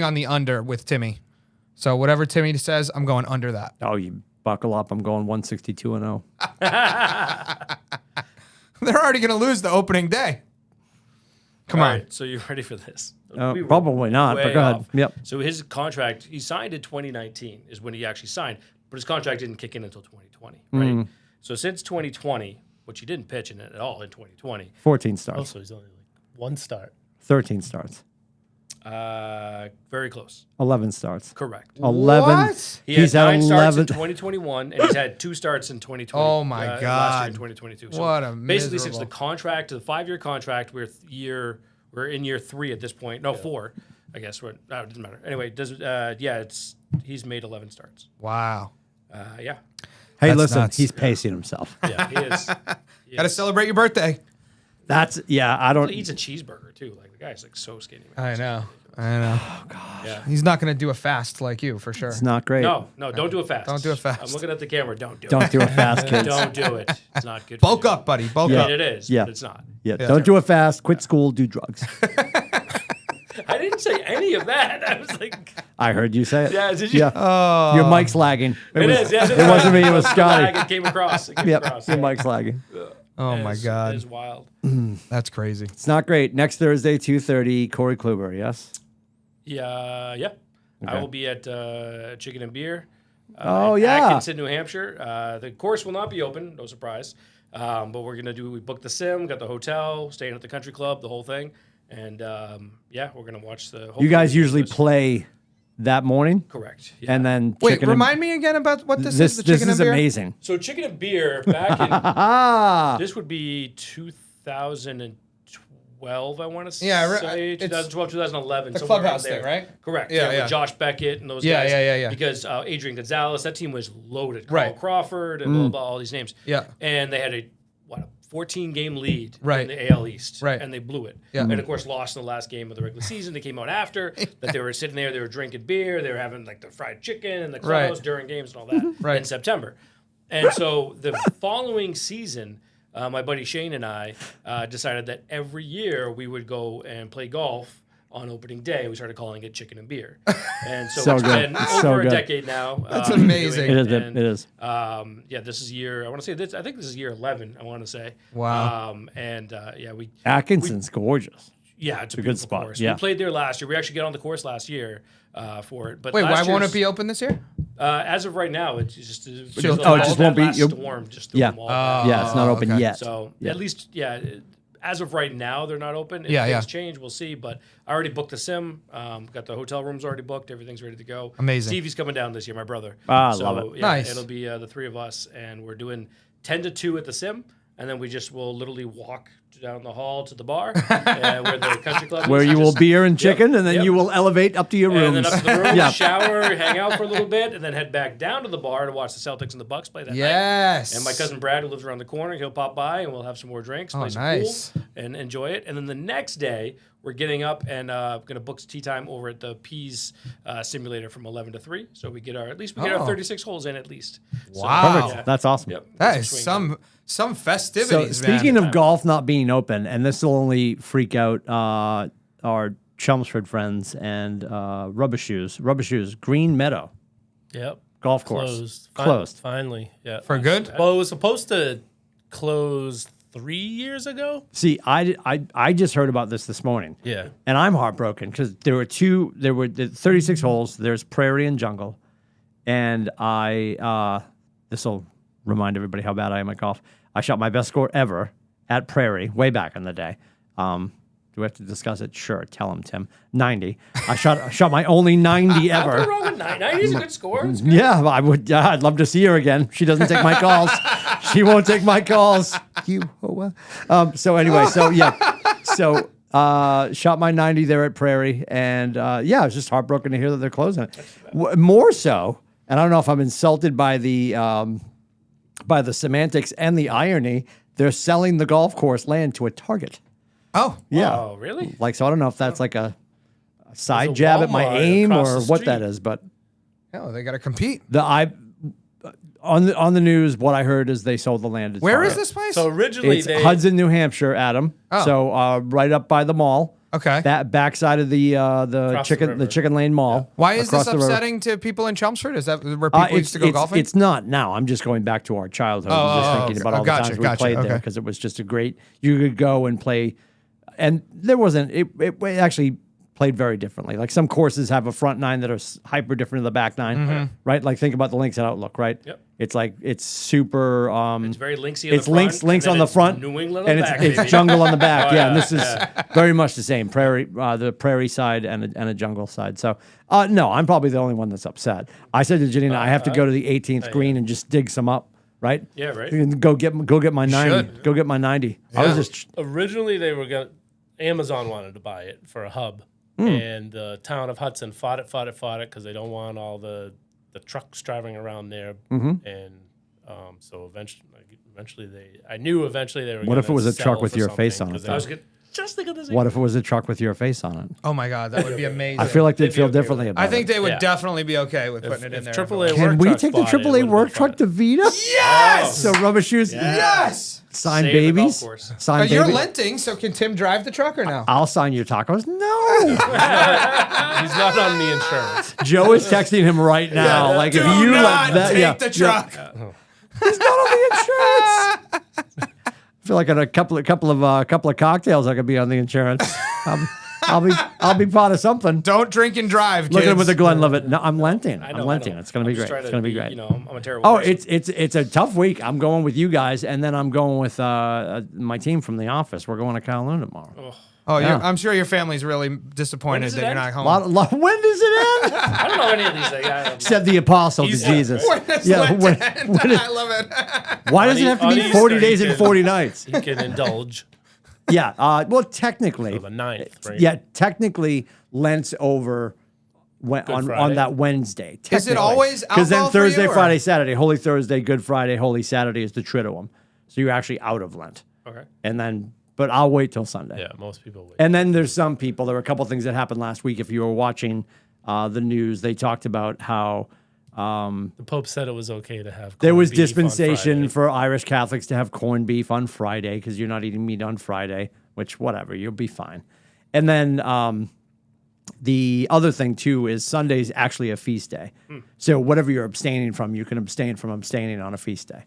C: on the under with Timmy. So whatever Timmy says, I'm going under that.
A: Oh, you buckle up. I'm going 162-0.
C: They're already going to lose the opening day. Come on.
B: Right, so you ready for this?
A: Probably not, but
B: way
A: go ahead.
B: off.
A: Yep.
B: So his contract, he signed in 2019 is when he actually signed, but his contract didn't kick in until 2020, right? So since 2020, which he didn't pitch in it at all in 2020.
A: 14 starts.
D: Also, he's only like one start.
A: 13 starts.
B: Very close.
A: 11 starts.
B: Correct.
A: 11.
C: What?
B: He had
A: He's at
B: 9 starts in
A: 11.
B: 2021, and he's had 2 starts in 2020.
C: Oh, my
B: Last year
C: God.
B: in 2022. So
C: What a
B: basically, since
C: miserable-
B: the contract, the 5-year contract, we're in year 3 at this point. No, 4. I guess it doesn't matter. Anyway, he's made 11 starts.
C: Wow.
B: Yeah.
A: Hey,
C: That's
A: listen,
C: nuts.
A: he's pacing himself.
B: Yeah, he is.
C: Got to celebrate your birthday.
A: I don't.
B: He eats a cheeseburger too. Like the guy's like so skinny. Man.
C: I know. Oh,
A: gosh.
B: Yeah.
C: He's not going to do a fast like you for sure.
A: It's not great.
B: No, don't do it fast.
C: Don't do it fast.
B: I'm looking at the camera. Don't do it.
A: Don't do it fast, kids.
B: Don't do it. It's not good.
C: Bulk
B: for you.
C: up, buddy. Bulk
B: I
C: up.
B: mean, it is.
A: Yeah.
B: But it's not.
A: Yeah, don't do it fast. Quit school. Do drugs.
B: I didn't say any of that. I was like,
A: I heard you say it.
B: yeah, did you?
A: Yeah. Your mic's lagging.
B: It is. Yeah,
A: It wasn't me. It was Scotty.
B: It came across.
A: Yep.
B: Across.
A: Your mic's lagging.
C: Oh, my God.
B: It is wild.
C: That's crazy.
A: It's not great. Next Thursday, 2:30. Corey Kluber. Yes.
B: Yeah. I
A: Okay.
B: will be at Chicken and Beer.
A: Oh,
B: in
A: yeah.
B: Atkinson, New Hampshire. The course will not be open. No surprise. But we're gonna we booked the sim, got the hotel, staying at the country club, the whole thing, and we're gonna watch the.
A: You guys usually play that morning,
B: Correct. Yeah.
A: and then
C: Wait,
A: chicken
C: remind me again about what this is. The
A: This
C: chicken
A: is
C: and beer?
A: amazing.
B: So Chicken and Beer back in
A: Ah.
B: this would be 2012, I want to
C: Yeah,
B: say
C: it's
B: 2012, 2011.
C: the
B: somewhere
C: clubhouse
B: around there,
C: thing, right?
B: Correct.
C: Yeah,
B: With
C: yeah.
B: Josh Beckett and those
C: Yeah,
B: guys.
C: yeah.
B: Because Adrian Gonzalez, that team was loaded. Carl
C: Right.
B: Crawford and blah, blah, all these names.
C: Yeah.
B: And they had a 14-game lead
C: Right.
B: in the AL East.
C: Right.
B: And they blew it.
C: Yeah.
B: And, of course, lost in the last game of the regular season. They came out after, that they were sitting there, they were drinking beer, they were having, like, the fried chicken and the
C: Right.
B: clubhouse during games and all that
C: Right.
B: in September. And so the following season, my buddy Shane and I decided that every year we would go and play golf on opening day. We started calling it Chicken and Beer. And so,
A: So
B: it's
A: good.
B: been
A: It's so
B: over a
A: good.
B: decade now.
C: That's
B: doing
C: amazing.
A: It is.
B: and,
A: It is.
B: this is year, I want to say this, I think this is year 11, I want to say.
C: Wow.
A: Atkinson's gorgeous.
B: Yeah, it's a
A: good
B: beautiful
A: spot,
B: course.
A: yeah.
B: We played there last year. We actually got on the course last year for it. But
C: Wait, why
B: last
C: won't
B: year's-
C: it be open this year?
B: As of right now, it's just the
A: it just won't be-
B: last storm just threw
A: Yeah.
B: them all back.
A: Yeah, it's not open
C: okay.
A: yet.
B: So
A: Yeah.
B: at least, as of right now, they're not open. If
C: Yeah,
B: things
C: yeah.
B: change, we'll see. But I already booked the sim. Got the hotel rooms already booked. Everything's ready to go.
C: Amazing.
B: Stevie's coming down this year, my brother.
A: Ah,
B: so,
A: love it.
B: Yeah,
C: Nice.
B: It'll be the 3 of us, and we're doing 10 to 2 at the sim. And then we just will literally walk down the hall to the bar where the country club is.
A: Where you will
B: Just-
A: beer and chicken, and then
B: yep.
A: you will elevate up to your
B: and
A: rooms.
B: then up to the room,
A: Yeah.
B: shower, hang out for a little bit, and then head back down to the bar to watch the Celtics and the Bucks play that night.
C: Yes.
B: And my cousin Brad, who lives around the corner, he'll pop by and we'll have some more drinks, play some
C: nice.
B: pool, and enjoy it. And then the next day, we're getting up and going to book tea time over at the Peas simulator from 11 to 3. So we get our 36 holes in at least. So,
C: Wow.
A: Perfect. That's awesome.
B: Yep.
C: That
B: Some
C: is
B: swing.
C: some
A: So
C: festivities,
A: speaking
C: man.
A: of golf not being open, and this will only freak out our Chelmsford friends and Rubber Shoes, Green Meadow
D: Yep.
A: golf course
D: Closed.
A: closed.
D: Finally. Yeah.
C: For good?
D: Well, it was supposed to close 3 years ago.
A: See, I just heard about this morning.
D: Yeah.
A: And I'm heartbroken because there were the 36 holes. There's prairie and jungle, and this will remind everybody how bad I am at golf. I shot my best score ever at prairie way back in the day. Do we have to discuss it? Sure. Tell him, Tim. 90. I shot my only 90 ever.
B: Nothing wrong with 90 is a good score. It's good.
A: Yeah, I would. I'd love to see her again. She doesn't take my calls. She won't take my calls. So anyway, shot my 90 there at Prairie, and I was just heartbroken to hear that they're closing it. More so, and I don't know if I'm insulted by the by the semantics and the irony, they're selling the golf course land to a Target.
C: Oh,
A: Yeah.
B: Oh, really?
A: Like, so I don't know if that's like a side
B: There's a
A: jab at my
B: Walmart
A: aim
B: across
A: or
B: the
A: what that
B: street.
A: is, but
C: hell, they got to compete.
A: on the news, what I heard is they sold the land. To
C: Where
A: Target.
C: is this place?
B: So originally
A: It's
B: they
A: Hudson, New Hampshire, Adam.
C: Oh.
A: So right up by the mall.
C: Okay.
A: That backside of the
B: Across the river.
A: Chicken Lane Mall.
C: Why is
A: across
C: this
A: the river.
C: upsetting to people in Chelmsford? Is that where people used to go golfing?
A: It's not now. I'm just going back to our childhood and just thinking about all the times we played there because it was just a great. You could go and play, and there wasn't. It actually played very differently. Like some courses have a front nine that are hyper different than the back nine, right? Like think about the links at Outlook, right?
B: Yep.
A: It's like it's super.
B: it's very linksy.
A: It's
B: on the front,
A: links
B: and
A: on
B: then
A: the
B: it's
A: front,
B: New England
A: and
B: on the back.
A: it's
B: baby.
A: jungle on the back.
B: Oh,
A: yeah, and
B: yeah,
A: this is very much the same the prairie side and a jungle side. So no, I'm probably the only one that's upset. I said to Janina, I have to go to the 18th green and just dig some up, right?
B: Yeah, right.
A: And go get my 90.
C: should.
A: Go get my 90. I was just
D: Originally, they were going. Amazon wanted to buy it for a hub, and the town of Hudson fought it because they don't want all the trucks driving around there, and so eventually I knew eventually they were.
A: What if it was a
D: sell
A: truck with
D: for
A: your face
D: something,
A: on it,
D: 'cause
A: though?
B: I was just thinking the same.
A: what if it was a truck with your face on it?
C: Oh my God, that would be amazing.
A: I feel like they'd
B: They'd be
A: feel
B: okay
A: differently
B: with
A: about
C: I think
A: it.
C: they would
D: Yeah.
C: definitely be okay with putting it in there.
D: AAA
A: Can
D: work
A: we
D: trucks
A: take the
D: bought it, it
A: AAA
D: would've
A: work
D: been
A: truck
D: fine.
A: to Vita?
C: Yes.
A: So rubber shoes.
C: Yes.
A: Sign
B: Save the golf
A: babies.
B: course.
A: Sign
C: You're
A: babies.
C: lenting, so can Tim drive the truck or no?
A: I'll sign your tacos. No.
D: He's not on the insurance.
A: Joe is texting him right now. like
C: Do
A: if you
C: not
A: let that,
C: take the truck.
A: He's not on the insurance. I feel like in a couple of cocktails, I could be on the insurance. I'll be part of something.
C: Don't drink and drive, kids.
A: Look at him with the Glenlivet. No, I'm lenting.
B: I
A: I'm
B: know,
A: lenting.
B: I know.
A: It's gonna be
B: I'm just
A: great.
B: trying
A: It's
B: to
A: gonna be great.
B: You know, I'm a terrible.
A: Oh,
B: person.
A: it's a tough week. I'm going with you guys, and then I'm going with my team from the office. We're going to Kowloon tomorrow.
C: Oh,
A: Yeah.
C: I'm sure your family's really disappointed
B: does
C: that
B: it
C: you're
B: end?
C: not home.
A: When does it end?
B: I don't know any of these. Like,
A: Said the apostle to
B: He's-
A: Jesus.
C: When does
A: Yeah,
C: Lent
A: when-
C: end?
A: when is-
C: I love it.
A: Why does it have to
D: On
A: be
D: Easter,
A: 40 days
D: you
A: and
D: can-
A: 40 nights?
D: You can indulge
A: Yeah. Well, technically,
D: for the 9th, right?
A: yeah, technically, Lent's over on
D: Friday?
A: that Wednesday.
C: Is it always
A: Because then
C: alcohol for
A: Thursday,
C: you, or-
A: Friday, Saturday, Holy Thursday, Good Friday, Holy Saturday is the Triduum. So you're actually out of Lent.
B: okay.
A: And then, but I'll wait till Sunday.
D: Yeah, most people wait.
A: And then there's some people, there were a couple things that happened last week. If you were watching the news, they talked about how
D: The Pope said it was okay to have.
A: there
D: corned
A: was
D: beef on
A: dispensation
D: Friday.
A: for Irish Catholics to have corned beef on Friday because you're not eating meat on Friday, which whatever, you'll be fine. And then the other thing too is Sunday's actually a feast day. So whatever you're abstaining from, you can abstain from abstaining on a feast day.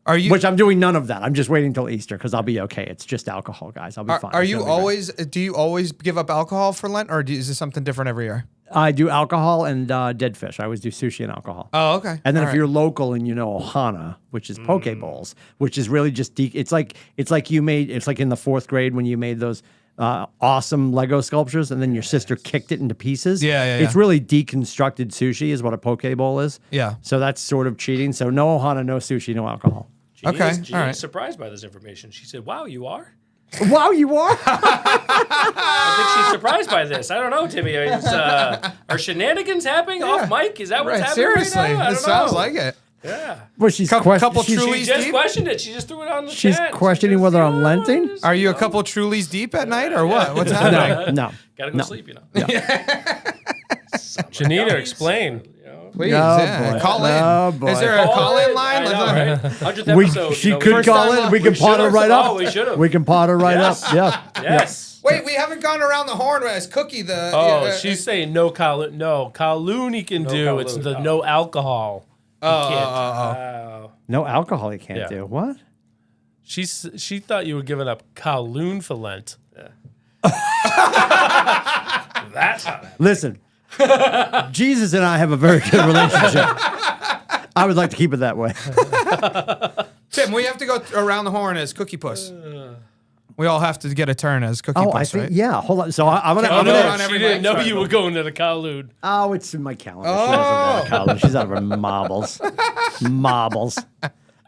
C: Are you?
A: Which I'm doing none of that. I'm just waiting till Easter because I'll be okay. It's just alcohol, guys. I'll be fine.
C: Are
A: It's
C: you
A: gonna be great.
C: always? Do you always give up alcohol for Lent, or is this something different every year?
A: I do alcohol and dead fish. I always do sushi and alcohol.
C: Oh, okay.
A: And then
C: All
A: if
C: right.
A: you're local and you know Ohana, which is poke bowls, which is really just it's like you made it's like in the 4th grade when you made those awesome Lego sculptures and then your sister kicked it into pieces.
C: Yeah.
A: It's really deconstructed sushi is what a poke bowl is.
C: Yeah.
A: So that's sort of cheating. So no Ohana, no sushi, no alcohol.
C: Okay,
B: Jeannie's
C: all right.
B: surprised by this information. She said, "Wow, you are."
A: Wow, you are?
B: I think she's surprised by this. I don't know, Timmy. Are shenanigans happening off mic? Is that what's
C: Right,
B: happening
C: seriously,
B: right now? I
C: it
B: don't
C: sounds
B: know.
C: like it.
B: Yeah.
A: Well, she's
C: Couple
A: she's-
C: Trulies
B: She just
C: deep?
B: questioned it. She just threw it on the
A: She's
B: chat.
A: questioning whether I'm lenting?
C: Are you a couple Trulies deep at night, or what? What's happening?
A: No.
B: Gotta go sleep, you know.
D: Janita, explain.
C: Please,
A: Oh,
C: yeah.
A: boy.
C: Call in.
A: Oh, boy.
C: Is there a call-in line?
B: I know, right? 100th episode.
A: She
B: you know,
A: could
C: first
A: call
C: time
A: in.
C: up.
A: We can
B: We
A: pot her
B: should've.
A: right
B: Oh,
A: up.
B: we should've.
A: We can pot her right
B: Yes.
A: up. Yeah.
B: Yes.
C: Wait, we haven't gone around the horn as Cookie the.
D: Oh, she's saying no Kowloon. No, Kowloon he can
B: No
D: do. It's
B: Kowloon.
D: the no alcohol. He can't.
B: Wow.
A: No alcohol he can't
D: Yeah.
A: do. What?
D: She thought you were giving up Kowloon for Lent.
B: That's how that.
A: Listen, Jesus and I have a very good relationship. I would like to keep it that way.
C: Tim, we have to go around the horn as Cookie Puss. We all have to get a turn as Cookie
A: Oh,
C: Puss,
A: I think
C: right?
A: yeah. Hold on. So I'm gonna.
C: Oh,
A: I'm
C: no,
A: gonna
C: on
D: she
C: every
D: didn't
C: mic,
D: know
C: sorry.
D: you were going to the Kowloon.
A: oh, it's in my calendar. She doesn't go to college. She's out of her marbles. Marbles.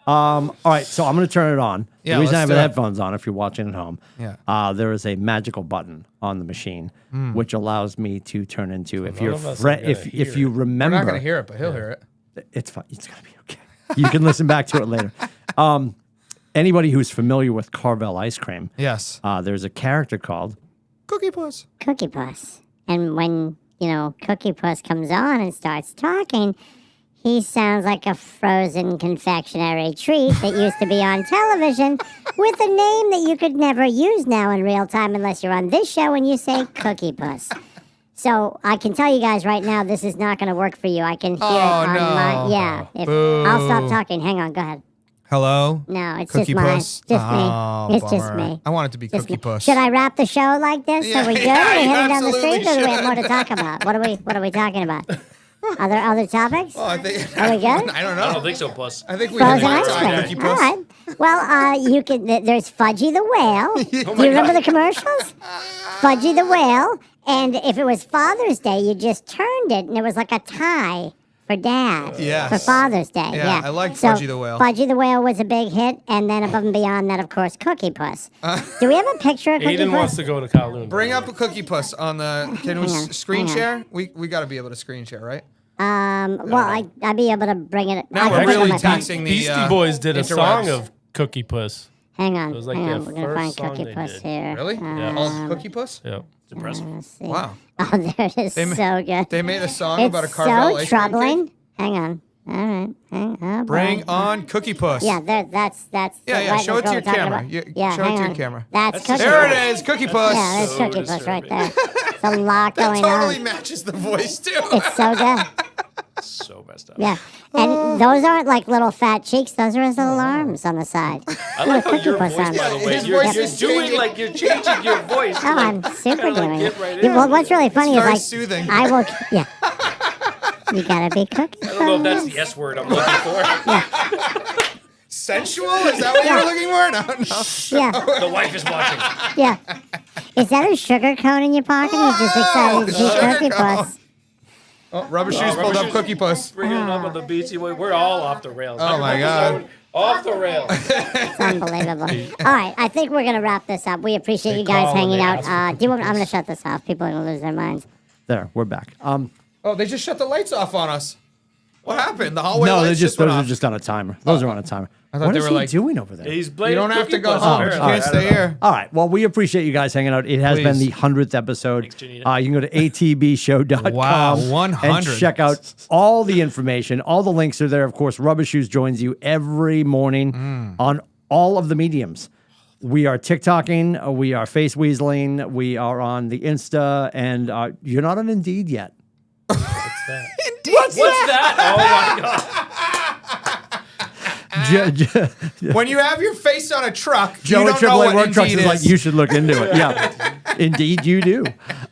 A: All right, so I'm going to turn it on.
C: Yeah,
A: the reason I
C: let's
A: have
C: do
A: the
C: it.
A: headphones on, if you're watching at home, there is a magical button on the machine which allows me to turn into. If
D: none
A: you're
D: of us are gonna
A: if
D: hear
A: you
D: it.
C: We're
A: remember,
C: not going to hear it, but he'll hear it.
A: it's fine. It's going to be okay. You can listen back to it later. Anybody who's familiar with Carvel ice cream,
C: Yes.
A: there's a character called
C: Cookie Puss.
E: Cookie Puss. And when, Cookie Puss comes on and starts talking, he sounds like a frozen confectionery treat that used to be on television with a name that you could never use now in real time unless you're on this show and you say Cookie Puss. So I can tell you guys right now, this is not going to work for you. I can hear it on my... Yeah. I'll stop talking. Hang on. Go ahead.
C: Hello?
E: No, it's
C: Cookie
E: just mine.
C: Puss?
E: Just
C: Oh,
E: me. It's just
C: bummer.
E: me.
C: I want it to be
E: Just
C: Cookie
E: me.
C: Puss.
E: Should I wrap the show like this?
C: Yeah,
E: Are we good?
C: yeah,
E: Are we
C: you
E: heading down the
C: absolutely
E: street, or do we have
C: should.
E: more to talk about? What are we talking about? Other topics?
C: Oh, I think.
E: Are we good?
C: I don't know.
B: I don't think so, Puss.
C: I think we
E: Frozen
C: have
E: ice
C: time,
E: cream.
C: Cookie
E: All
C: Puss.
E: right. Well, you can. There's Fudgy the Whale. Do you remember the commercials? Fudgy the Whale, and if it was Father's Day, you just turned it, and it was like a tie for Dad.
C: Yes.
E: For Father's Day.
C: Yeah, I liked Fudgy the Whale.
E: Fudgy the Whale was a big hit, and then above and beyond that, of course, Cookie Puss. Do we have a picture of Cookie
D: Aiden wants
E: Puss?
D: to go to Kowloon.
C: Bring up a Cookie Puss on the. Can we
E: Hang on,
C: screen
E: hang
C: share? We got to be able to screen share, right?
E: Well, I'd be able to bring it.
C: Now
E: I
C: we're
E: can put it on
C: really
E: my phone.
C: taxing the
D: Beastie Boys did a
C: interwebs.
D: song of Cookie Puss.
E: Hang on,
D: was like
E: hang
D: their
E: on. We're gonna find
D: first song
E: Cookie
D: they
E: Puss
D: did.
E: here.
C: Really? Called Cookie Puss?
D: Yeah.
B: It's impressive.
E: Let's see.
C: Wow.
E: Oh, there it is.
C: ma-
E: So good.
C: They made a song
E: It's
C: about a Carvel
E: so
C: ice cream
E: troubling.
C: cake?
E: Hang on. All right. Oh,
C: Bring
E: boy.
C: on Cookie Puss.
E: Yeah, that's.
C: Yeah,
E: right,
C: show it
E: that's
C: to
E: what
C: your
E: we're talking
C: camera.
E: about.
C: Yeah, show it
E: hang
C: to your
E: on.
C: camera.
E: That's Cookie
C: There
E: Puss.
C: it is, Cookie Puss.
E: Yeah, there's
B: So
E: Cookie Puss right
B: disturbing.
E: there. It's a lot going
C: Totally
E: on.
C: matches the voice too.
E: It's so good.
B: So messed up.
E: Yeah. And those aren't like little fat cheeks. Those are his little arms on the side.
B: I like how
E: Cookie
B: your
E: Puss
B: voice,
E: on.
B: by the way,
C: His
B: you're,
C: voice
B: you're
C: is
B: doing
C: changing.
B: like you're changing your voice.
E: Oh, I'm super
B: kinda
E: doing
B: get
E: it.
B: right
E: Yeah,
B: in.
E: well, what's really funny is
C: very
E: like
C: soothing.
E: I will. Yeah. You gotta be Cookie
B: I don't know if that's
E: Puss.
B: the S word I'm looking for.
C: Sensual? Is that what
E: Yeah.
C: you're looking for? No, no.
E: Yeah.
B: The wife is watching.
E: Yeah. Is that a sugar cone in your pocket? You're just excited to see
C: sugar
E: Cookie
C: cone.
E: Puss.
C: Oh, rubber shoes pulled up Cookie Puss.
B: Bringing it up on the Beastie Boy. We're all off the rails.
C: Oh, my God.
B: Off the rails.
E: It's unbelievable. All right, I think we're gonna wrap this up. We appreciate
D: They
E: you guys
D: call and
E: hanging
D: they
E: out.
D: ask for
E: I'm gonna shut this off. People are gonna lose their minds.
A: there. We're back.
C: Oh, they just shut the lights off on us. What happened? The hallway
A: No,
C: lights
A: those
C: went
A: are
C: off.
A: just on a timer. Those are on a timer.
C: thought
A: What
C: they
A: is
C: were
A: he
C: like-
A: doing over there?
B: He's
C: You
B: blaming
C: don't have
B: Cookie
C: to go
B: Puss,
C: home. You
B: apparently.
C: can't stay here.
A: All right. Well, we appreciate you guys hanging out. It has been
C: Please.
A: the 100th episode.
B: Thanks, Janita.
A: You can go to atbshow.com.
C: Wow,
A: And
C: 100.
A: check out all the information. All the links are there. Of course, Rubber Shoes joins you every morning on all of the mediums. We are TikToking. We are Face Weaseling. We are on the Insta. And you're not on Indeed yet.
B: What's that? Oh, my God.
C: When you have your face on a truck,
A: Joe
C: you
A: at
C: don't know
A: AAA
C: what
A: Work Trucks
C: Indeed
A: is like, you should look into it. Yeah, indeed you do.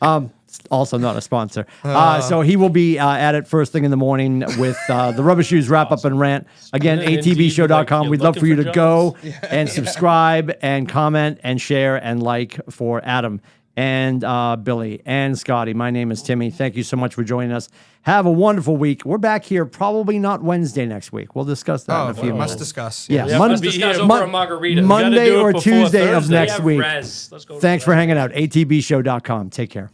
A: It's also not a sponsor. So he will be at it first thing in the morning with the Rubber Shoes wrap up and rant. Again,
D: And then Indeed,
A: atbshow.com.
D: like,
A: We'd
D: you're
A: love for you to
D: looking
A: go
D: for
A: and subscribe and comment and share and like for Adam and Billy and Scotty. My name is Timmy. Thank you so much for joining us. Have a wonderful week. We're back here probably not Wednesday next week. We'll discuss that in a few
C: we must
A: minutes.
C: discuss.
A: Yeah,
D: Yeah,
A: Mon-
D: must be
B: Discuss
D: here.
B: over a margarita.
A: Monday
D: do it
A: or
D: before
A: Tuesday of
D: Thursday.
A: next
B: Yeah,
A: week.
B: Rez. Let's go to
A: Thanks for
B: Rez.
A: hanging out. atbshow.com. Take care.